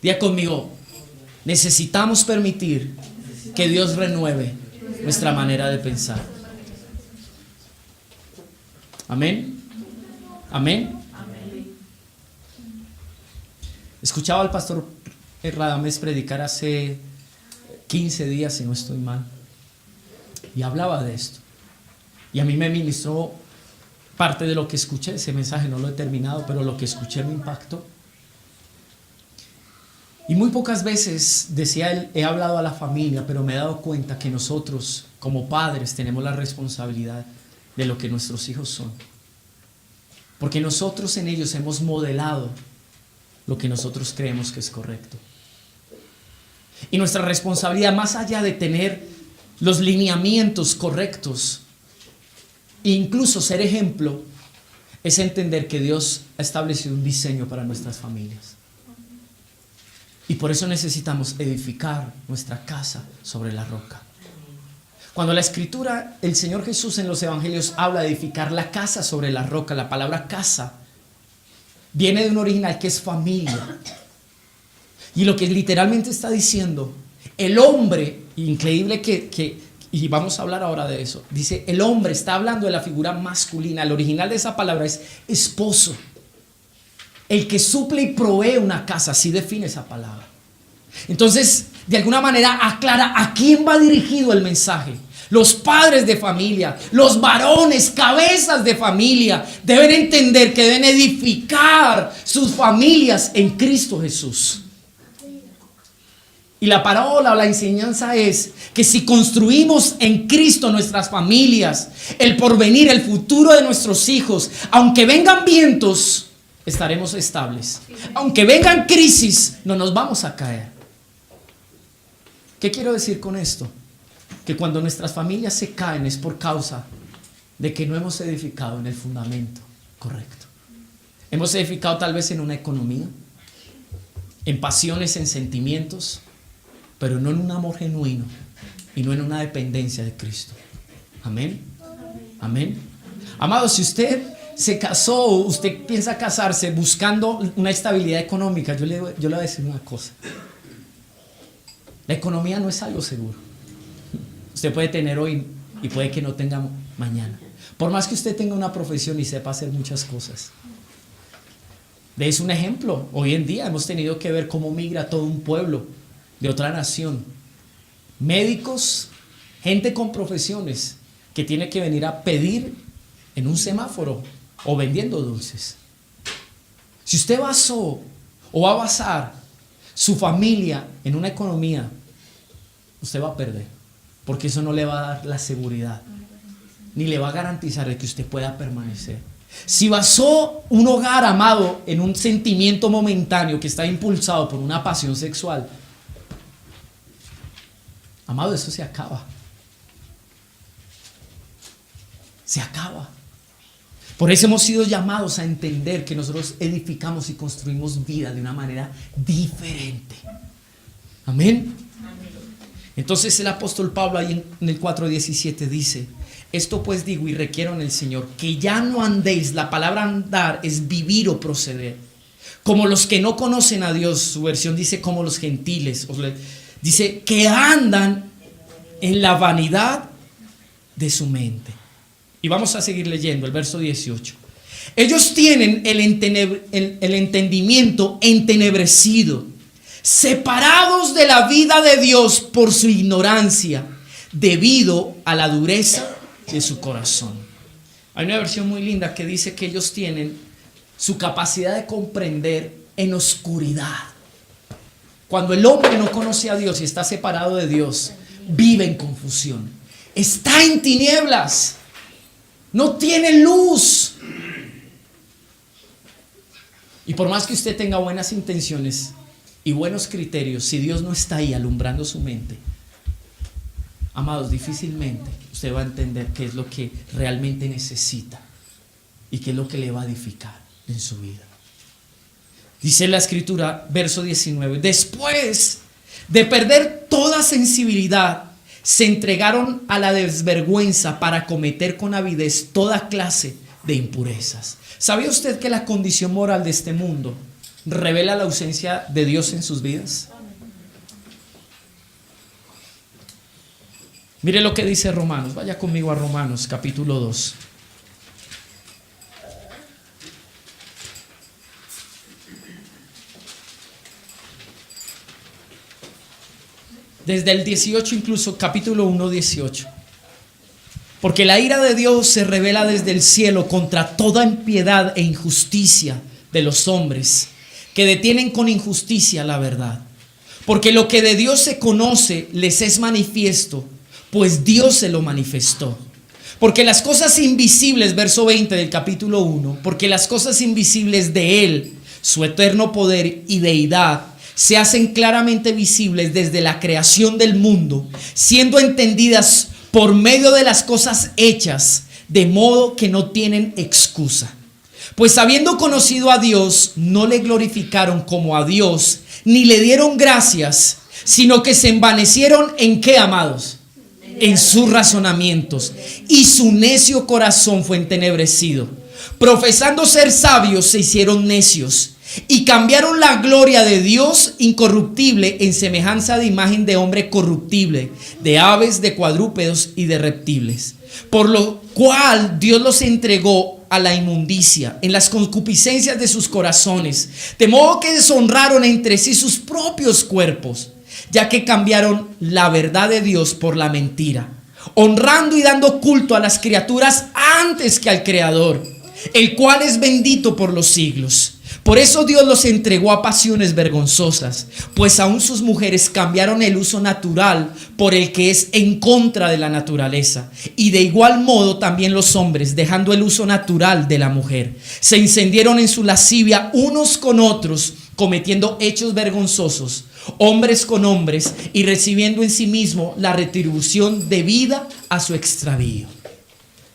Diga conmigo, necesitamos permitir que Dios renueve nuestra manera de pensar. Amén. Amén. Escuchaba al pastor Radames predicar hace 15 días, si no estoy mal, y hablaba de esto. Y a mí me ministró parte de lo que escuché. Ese mensaje no lo he terminado, pero lo que escuché me impactó. Y muy pocas veces, decía él, he hablado a la familia, pero me he dado cuenta que nosotros como padres tenemos la responsabilidad de lo que nuestros hijos son. Porque nosotros en ellos hemos modelado lo que nosotros creemos que es correcto. Y nuestra responsabilidad, más allá de tener los lineamientos correctos e incluso ser ejemplo, es entender que Dios ha establecido un diseño para nuestras familias. Y por eso necesitamos edificar nuestra casa sobre la roca. Cuando la escritura, el Señor Jesús en los evangelios habla de edificar la casa sobre la roca, la palabra casa viene de un original que es familia. Y lo que literalmente está diciendo, el hombre, increíble y vamos a hablar ahora de eso, dice, el hombre está hablando de la figura masculina. El original de esa palabra es esposo. El que suple y provee una casa, así define esa palabra. Entonces, de alguna manera aclara a quién va dirigido el mensaje. Los padres de familia, los varones, cabezas de familia, deben entender que deben edificar sus familias en Cristo Jesús. Y la parábola o la enseñanza es que si construimos en Cristo nuestras familias, el porvenir, el futuro de nuestros hijos, aunque vengan vientos, estaremos estables. Aunque vengan crisis, no nos vamos a caer. ¿Qué quiero decir con esto? Que cuando nuestras familias se caen es por causa de que no hemos edificado en el fundamento correcto. Hemos edificado tal vez en una economía, en pasiones, en sentimientos, pero no en un amor genuino y no en una dependencia de Cristo. Amén. Amén. Amado, si usted se casó o usted piensa casarse buscando una estabilidad económica, yo le voy a decir una cosa. La economía no es algo seguro. Usted puede tener hoy y puede que no tenga mañana. Por más que usted tenga una profesión y sepa hacer muchas cosas. Es un ejemplo. Hoy en día hemos tenido que ver cómo migra todo un pueblo de otra nación. Médicos, gente con profesiones que tiene que venir a pedir en un semáforo o vendiendo dulces. Si usted basó o va a basar su familia en una economía, usted va a perder, porque eso no le va a dar la seguridad ni le va a garantizar el que usted pueda permanecer. Si basó un hogar, amado, en un sentimiento momentáneo que está impulsado por una pasión sexual, amado, eso se acaba. Se acaba. Por eso hemos sido llamados a entender que nosotros edificamos y construimos vida de una manera diferente. Amén. Entonces el apóstol Pablo ahí en el 4:17 dice: esto pues digo y requiero en el Señor, que ya no andéis, la palabra andar es vivir o proceder, como los que no conocen a Dios. Su versión dice como los gentiles. Dice que andan en la vanidad de su mente. Y vamos a seguir leyendo el verso 18. Ellos tienen el entendimiento entenebrecido, separados de la vida de Dios por su ignorancia, debido a la dureza de su corazón. Hay una versión muy linda que dice que ellos tienen su capacidad de comprender en oscuridad. Cuando el hombre no conoce a Dios y está separado de Dios, vive en confusión, está en tinieblas, no tiene luz. Y por más que usted tenga buenas intenciones y buenos criterios, si Dios no está ahí alumbrando su mente, amados, difícilmente usted va a entender qué es lo que realmente necesita y qué es lo que le va a edificar en su vida. Dice la escritura, verso 19: después de perder toda sensibilidad, se entregaron a la desvergüenza para cometer con avidez toda clase de impurezas. ¿Sabía usted que la condición moral de este mundo revela la ausencia de Dios en sus vidas? Mire lo que dice Romanos. Vaya conmigo a Romanos capítulo 2. Desde el 18, incluso capítulo 1, 18. Porque la ira de Dios se revela desde el cielo contra toda impiedad e injusticia de los hombres, que detienen con injusticia la verdad. Porque lo que de Dios se conoce les es manifiesto, pues Dios se lo manifestó. Porque las cosas invisibles, verso 20 del capítulo 1, porque las cosas invisibles de Él, su eterno poder y deidad, se hacen claramente visibles desde la creación del mundo, siendo entendidas por medio de las cosas hechas, de modo que no tienen excusa. Pues habiendo conocido a Dios, no le glorificaron como a Dios, ni le dieron gracias, sino que se envanecieron ¿en qué, amados? En sus razonamientos, y su necio corazón fue entenebrecido. Profesando ser sabios, se hicieron necios, y cambiaron la gloria de Dios incorruptible en semejanza de imagen de hombre corruptible, de aves, de cuadrúpedos y de reptiles. Por lo cual Dios los entregó a la inmundicia en las concupiscencias de sus corazones, de modo que deshonraron entre sí sus propios cuerpos, ya que cambiaron la verdad de Dios por la mentira, honrando y dando culto a las criaturas antes que al Creador, el cual es bendito por los siglos. Por eso Dios los entregó a pasiones vergonzosas, pues aún sus mujeres cambiaron el uso natural por el que es en contra de la naturaleza. Y de igual modo también los hombres, dejando el uso natural de la mujer, se encendieron en su lascivia unos con otros, cometiendo hechos vergonzosos, hombres con hombres, y recibiendo en sí mismo la retribución debida a su extravío.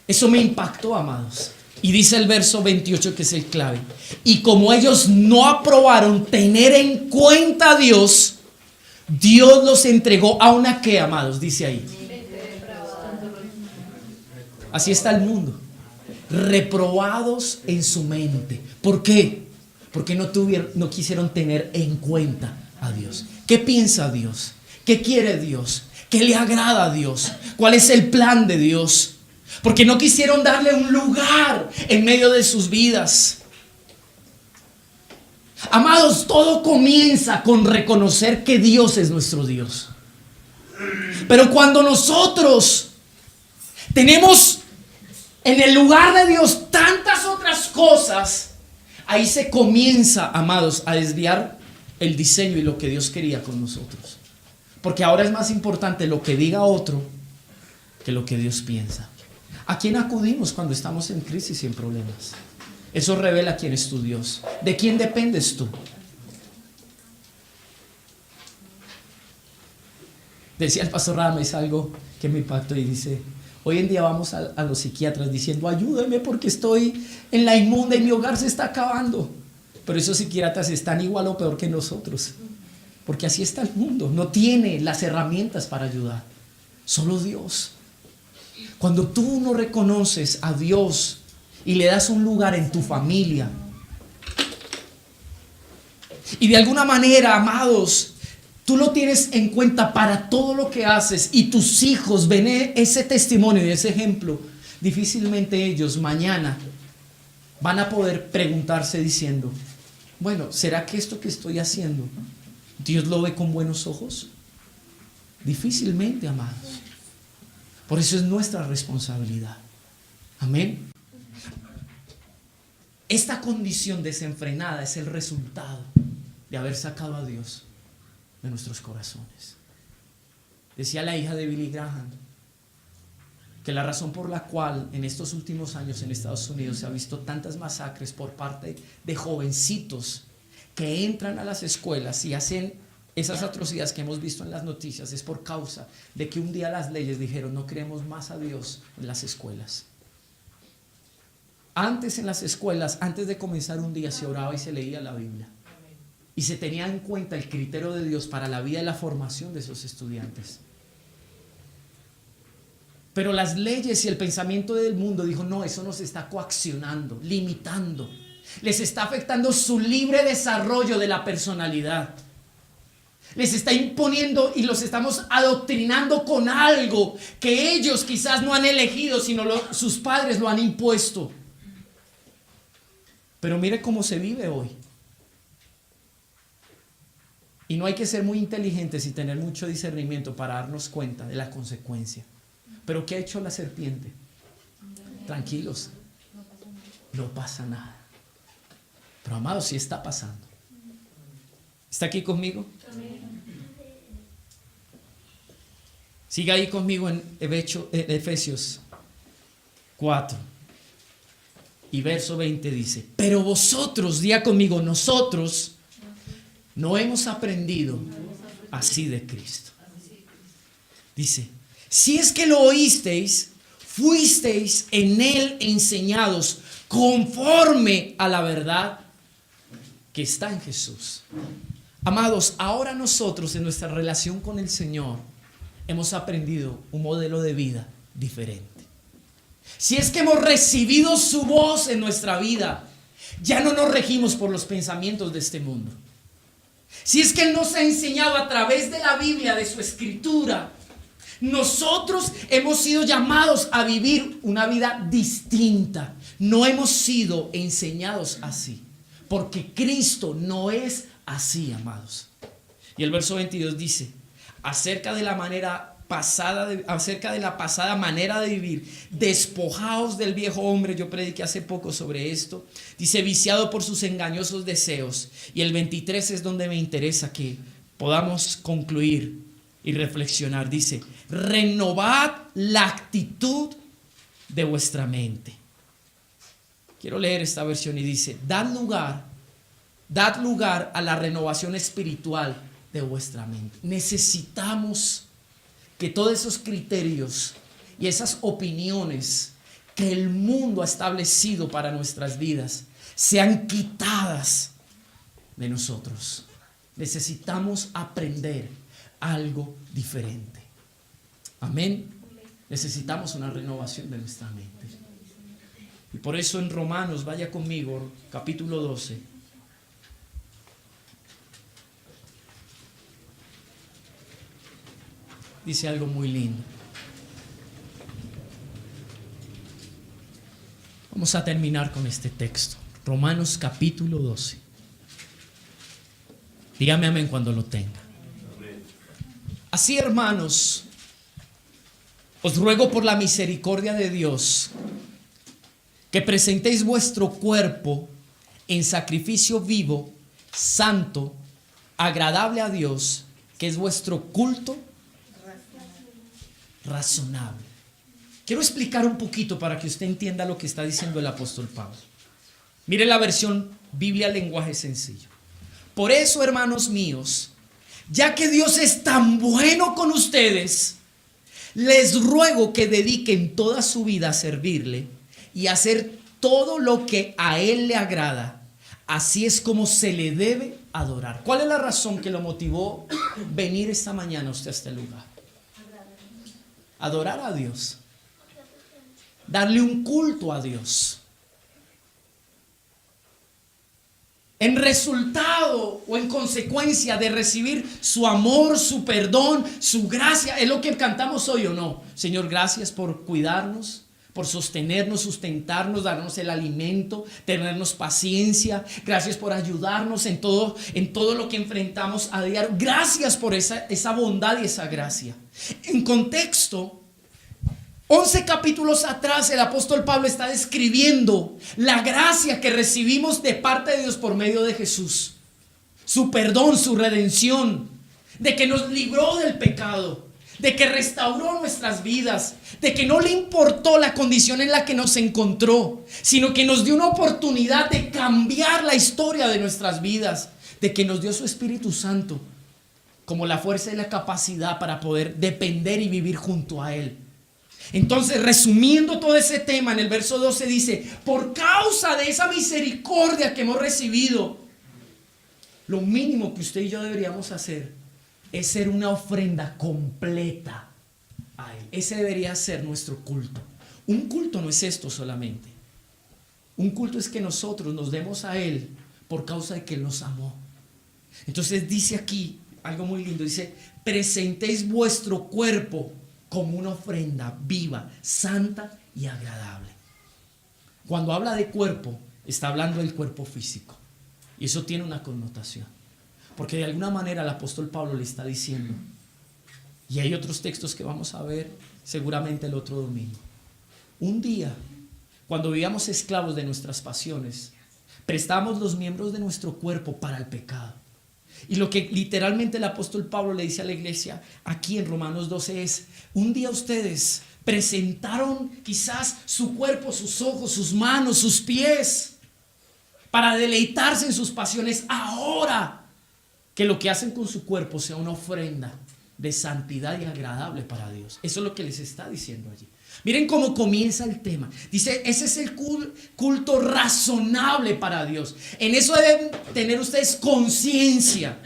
Eso me impactó, amados. Y dice el verso 28, que es el clave: y como ellos no aprobaron tener en cuenta a Dios, Dios los entregó a una ¿qué, amados? Dice ahí. Así está el mundo. Reprobados en su mente. ¿Por qué? Porque no quisieron tener en cuenta a Dios. ¿Qué piensa Dios? ¿Qué quiere Dios? ¿Qué le agrada a Dios? ¿Cuál es el plan de Dios? porque no quisieron darle un lugar en medio de sus vidas. Amados, todo comienza con reconocer que Dios es nuestro Dios. Pero cuando nosotros tenemos en el lugar de Dios tantas otras cosas, ahí se comienza, amados, a desviar el diseño y lo que Dios quería con nosotros. Porque ahora es más importante lo que diga otro que lo que Dios piensa. ¿A quién acudimos cuando estamos en crisis y en problemas? Eso revela quién es tu Dios. ¿De quién dependes tú? Decía el pastor Rames algo que me impactó y dice: hoy en día vamos a los psiquiatras diciendo: ayúdame porque estoy en la inmunda y mi hogar se está acabando. Pero esos psiquiatras están igual o peor que nosotros, porque así está el mundo. No tiene las herramientas para ayudar, solo Dios. Cuando tú no reconoces a Dios y le das un lugar en tu familia, y de alguna manera, amados, tú lo tienes en cuenta para todo lo que haces, y tus hijos ven ese testimonio y ese ejemplo, difícilmente ellos mañana van a poder preguntarse diciendo: bueno, ¿será que esto que estoy haciendo Dios lo ve con buenos ojos? Difícilmente, amados. Por eso es nuestra responsabilidad. Amén. Esta condición desenfrenada es el resultado de haber sacado a Dios de nuestros corazones. Decía la hija de Billy Graham que la razón por la cual en estos últimos años en Estados Unidos se ha visto tantas masacres por parte de jovencitos que entran a las escuelas y hacen esas atrocidades que hemos visto en las noticias es por causa de que un día las leyes dijeron: no queremos más a Dios en las escuelas. Antes en las escuelas, antes de comenzar un día, se oraba y se leía la Biblia, y se tenía en cuenta el criterio de Dios para la vida y la formación de esos estudiantes. Pero las leyes y el pensamiento del mundo dijo: no, eso nos está coaccionando, limitando, les está afectando su libre desarrollo de la personalidad, les está imponiendo y los estamos adoctrinando con algo que ellos quizás no han elegido, sino sus padres lo han impuesto. Pero mire cómo se vive hoy. Y no hay que ser muy inteligentes y tener mucho discernimiento para darnos cuenta de la consecuencia. Pero ¿qué ha hecho la serpiente? Tranquilos, no pasa nada. Pero amados, sí está pasando. ¿Está aquí conmigo? Siga ahí conmigo en Efesios 4 y verso 20 dice: pero vosotros, diga conmigo, nosotros no hemos aprendido así de Cristo. Dice: si es que lo oísteis, fuisteis en él enseñados conforme a la verdad que está en Jesús. Amados, ahora nosotros en nuestra relación con el Señor hemos aprendido un modelo de vida diferente. Si es que hemos recibido su voz en nuestra vida, ya no nos regimos por los pensamientos de este mundo. Si es que Él nos ha enseñado a través de la Biblia, de su escritura, nosotros hemos sido llamados a vivir una vida distinta. No hemos sido enseñados así, porque Cristo no es así, amados. Y el verso 22 dice: acerca de la pasada manera de vivir, despojaos del viejo hombre. Yo prediqué hace poco sobre esto. Dice: viciado por sus engañosos deseos. Y el 23 es donde me interesa que podamos concluir y reflexionar. Dice: renovad la actitud de vuestra mente. Quiero leer esta versión y dice: dad lugar a la renovación espiritual de vuestra mente. Necesitamos que todos esos criterios y esas opiniones que el mundo ha establecido para nuestras vidas sean quitadas de nosotros. Necesitamos aprender algo diferente. Amén. Necesitamos una renovación de nuestra mente. Y por eso en Romanos, vaya conmigo, capítulo 12. Dice algo muy lindo. Vamos a terminar con este texto. Romanos capítulo 12. Dígame amén cuando lo tenga. Así, hermanos, os ruego por la misericordia de Dios que presentéis vuestro cuerpo en sacrificio vivo, santo, agradable a Dios, que es vuestro culto razonable. Quiero explicar un poquito para que usted entienda lo que está diciendo el apóstol Pablo. Mire la versión Biblia lenguaje sencillo. Por eso, hermanos míos, ya que Dios es tan bueno con ustedes, les ruego que dediquen toda su vida a servirle y a hacer todo lo que a Él le agrada. Así es como se le debe adorar. ¿Cuál es la razón que lo motivó venir esta mañana usted a este lugar? Adorar a Dios. Darle un culto a Dios. En resultado o en consecuencia de recibir su amor, su perdón, su gracia. Es lo que cantamos hoy, ¿o no? Señor, gracias por cuidarnos, por sostenernos, sustentarnos, darnos el alimento, tenernos paciencia. Gracias por ayudarnos en todo lo que enfrentamos a diario. Gracias por esa bondad y esa gracia. En contexto, 11 capítulos atrás el apóstol Pablo está describiendo la gracia que recibimos de parte de Dios por medio de Jesús. Su perdón, su redención, de que nos libró del pecado, de que restauró nuestras vidas, de que no le importó la condición en la que nos encontró, sino que nos dio una oportunidad de cambiar la historia de nuestras vidas, de que nos dio su Espíritu Santo como la fuerza y la capacidad para poder depender y vivir junto a Él. Entonces, resumiendo todo ese tema, en el verso 12 dice: por causa de esa misericordia que hemos recibido, lo mínimo que usted y yo deberíamos hacer es ser una ofrenda completa a Él. Ese debería ser nuestro culto. Un culto no es esto solamente. Un culto es que nosotros nos demos a Él por causa de que Él nos amó. Entonces dice aquí algo muy lindo, dice: presentéis vuestro cuerpo como una ofrenda viva, santa y agradable. Cuando habla de cuerpo, está hablando del cuerpo físico. Y eso tiene una connotación. Porque de alguna manera el apóstol Pablo le está diciendo, y hay otros textos que vamos a ver seguramente el otro domingo. Un día, cuando vivíamos esclavos de nuestras pasiones, prestamos los miembros de nuestro cuerpo para el pecado. Y lo que literalmente el apóstol Pablo le dice a la iglesia aquí en Romanos 12 es: un día ustedes presentaron quizás su cuerpo, sus ojos, sus manos, sus pies para deleitarse en sus pasiones. Ahora que lo que hacen con su cuerpo sea una ofrenda de santidad y agradable para Dios. Eso es lo que les está diciendo allí. Miren cómo comienza el tema. Dice: ese es el culto razonable para Dios. En eso deben tener ustedes conciencia.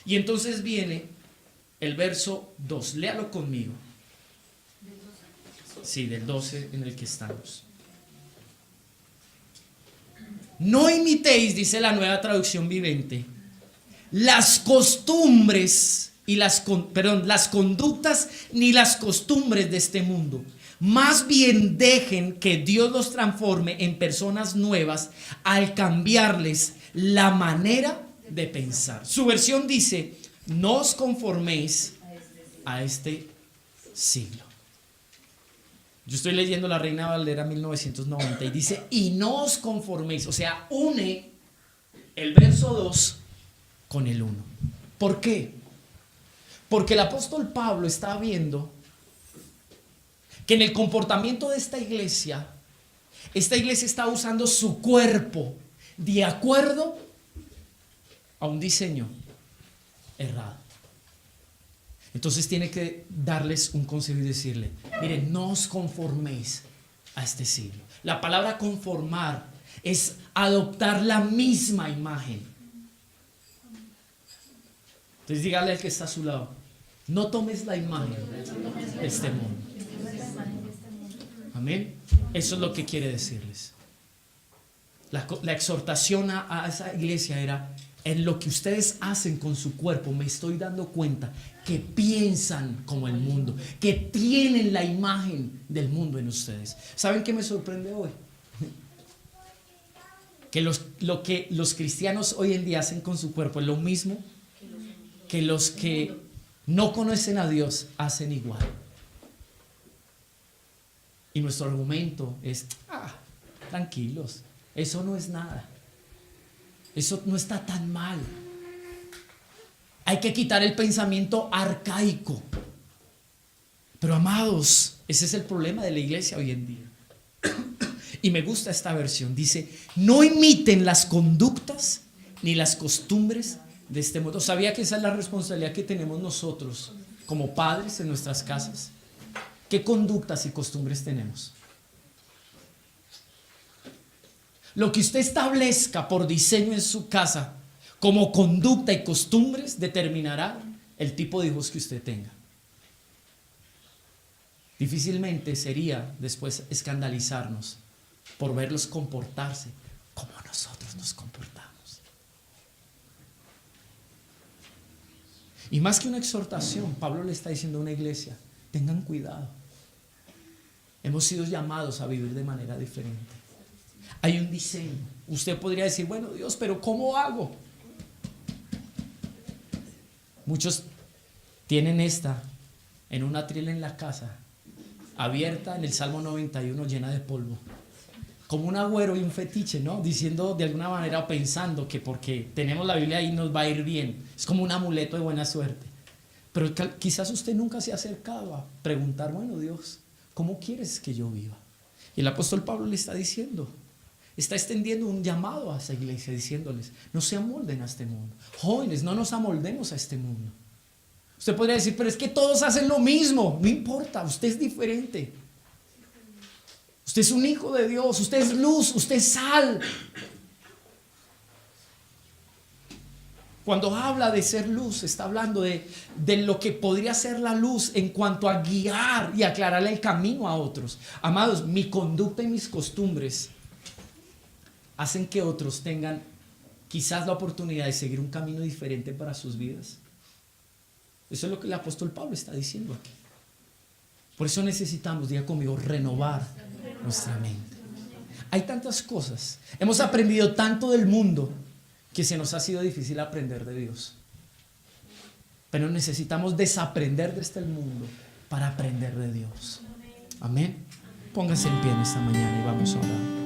Y entonces viene el verso 2. Léalo conmigo. Sí, del 12 en el que estamos. No imitéis, dice la Nueva Traducción Viviente, las costumbres y las conductas ni las costumbres de este mundo. Más bien dejen que Dios los transforme en personas nuevas al cambiarles la manera de pensar. Su versión dice: no os conforméis a este siglo. Yo estoy leyendo la Reina Valera 1990 y dice: y no os conforméis. O sea, une el verso 2 con el 1. ¿Por qué? Porque el apóstol Pablo está viendo que en el comportamiento de esta iglesia está usando su cuerpo de acuerdo a un diseño errado. Entonces tiene que darles un consejo y decirle: miren, no os conforméis a este siglo. La palabra conformar es adoptar la misma imagen. Entonces dígale al que está a su lado: no tomes la imagen de este mundo. Amén. Eso es lo que quiere decirles. La exhortación a esa iglesia era: en lo que ustedes hacen con su cuerpo, me estoy dando cuenta que piensan como el mundo, que tienen la imagen del mundo en ustedes. ¿Saben qué me sorprende hoy? lo que los cristianos hoy en día hacen con su cuerpo es lo mismo que los que no conocen a Dios hacen igual. Y nuestro argumento es, tranquilos, eso no es nada. Eso no está tan mal. Hay que quitar el pensamiento arcaico. Pero amados, ese es el problema de la iglesia hoy en día. Y me gusta esta versión. Dice, no imiten las conductas ni las costumbres de este mundo. ¿Sabía que esa es la responsabilidad que tenemos nosotros como padres en nuestras casas? ¿Qué conductas y costumbres tenemos? Lo que usted establezca por diseño en su casa como conducta y costumbres determinará el tipo de hijos que usted tenga. Difícilmente sería después escandalizarnos por verlos comportarse como nosotros nos comportamos. Y más que una exhortación, Pablo le está diciendo a una iglesia, tengan cuidado. Hemos sido llamados a vivir de manera diferente. Hay un diseño. Usted podría decir, bueno, Dios, pero ¿cómo hago? Muchos tienen esta en una atril en la casa, abierta en el Salmo 91, llena de polvo. Como un agüero y un fetiche, ¿no? Diciendo de alguna manera o pensando que porque tenemos la Biblia ahí nos va a ir bien. Es como un amuleto de buena suerte. Pero quizás usted nunca se ha acercado a preguntar, bueno, Dios, ¿cómo quieres que yo viva? Y el apóstol Pablo le está diciendo, está extendiendo un llamado a esa iglesia diciéndoles, no se amolden a este mundo. Jóvenes, no nos amoldemos a este mundo. Usted podría decir, pero es que todos hacen lo mismo. No importa, usted es diferente. Usted es un hijo de Dios, usted es luz, usted es sal. Cuando habla de ser luz, está hablando de lo que podría ser la luz en cuanto a guiar y aclararle el camino a otros. Amados, mi conducta y mis costumbres hacen que otros tengan quizás la oportunidad de seguir un camino diferente para sus vidas. Eso es lo que el apóstol Pablo está diciendo aquí. Por eso necesitamos, diga conmigo, renovar nuestra mente. Hay tantas cosas. Hemos aprendido tanto del mundo que se nos ha sido difícil aprender de Dios. Pero necesitamos desaprender de este mundo para aprender de Dios. Amén. Póngase en pie en esta mañana y vamos a orar.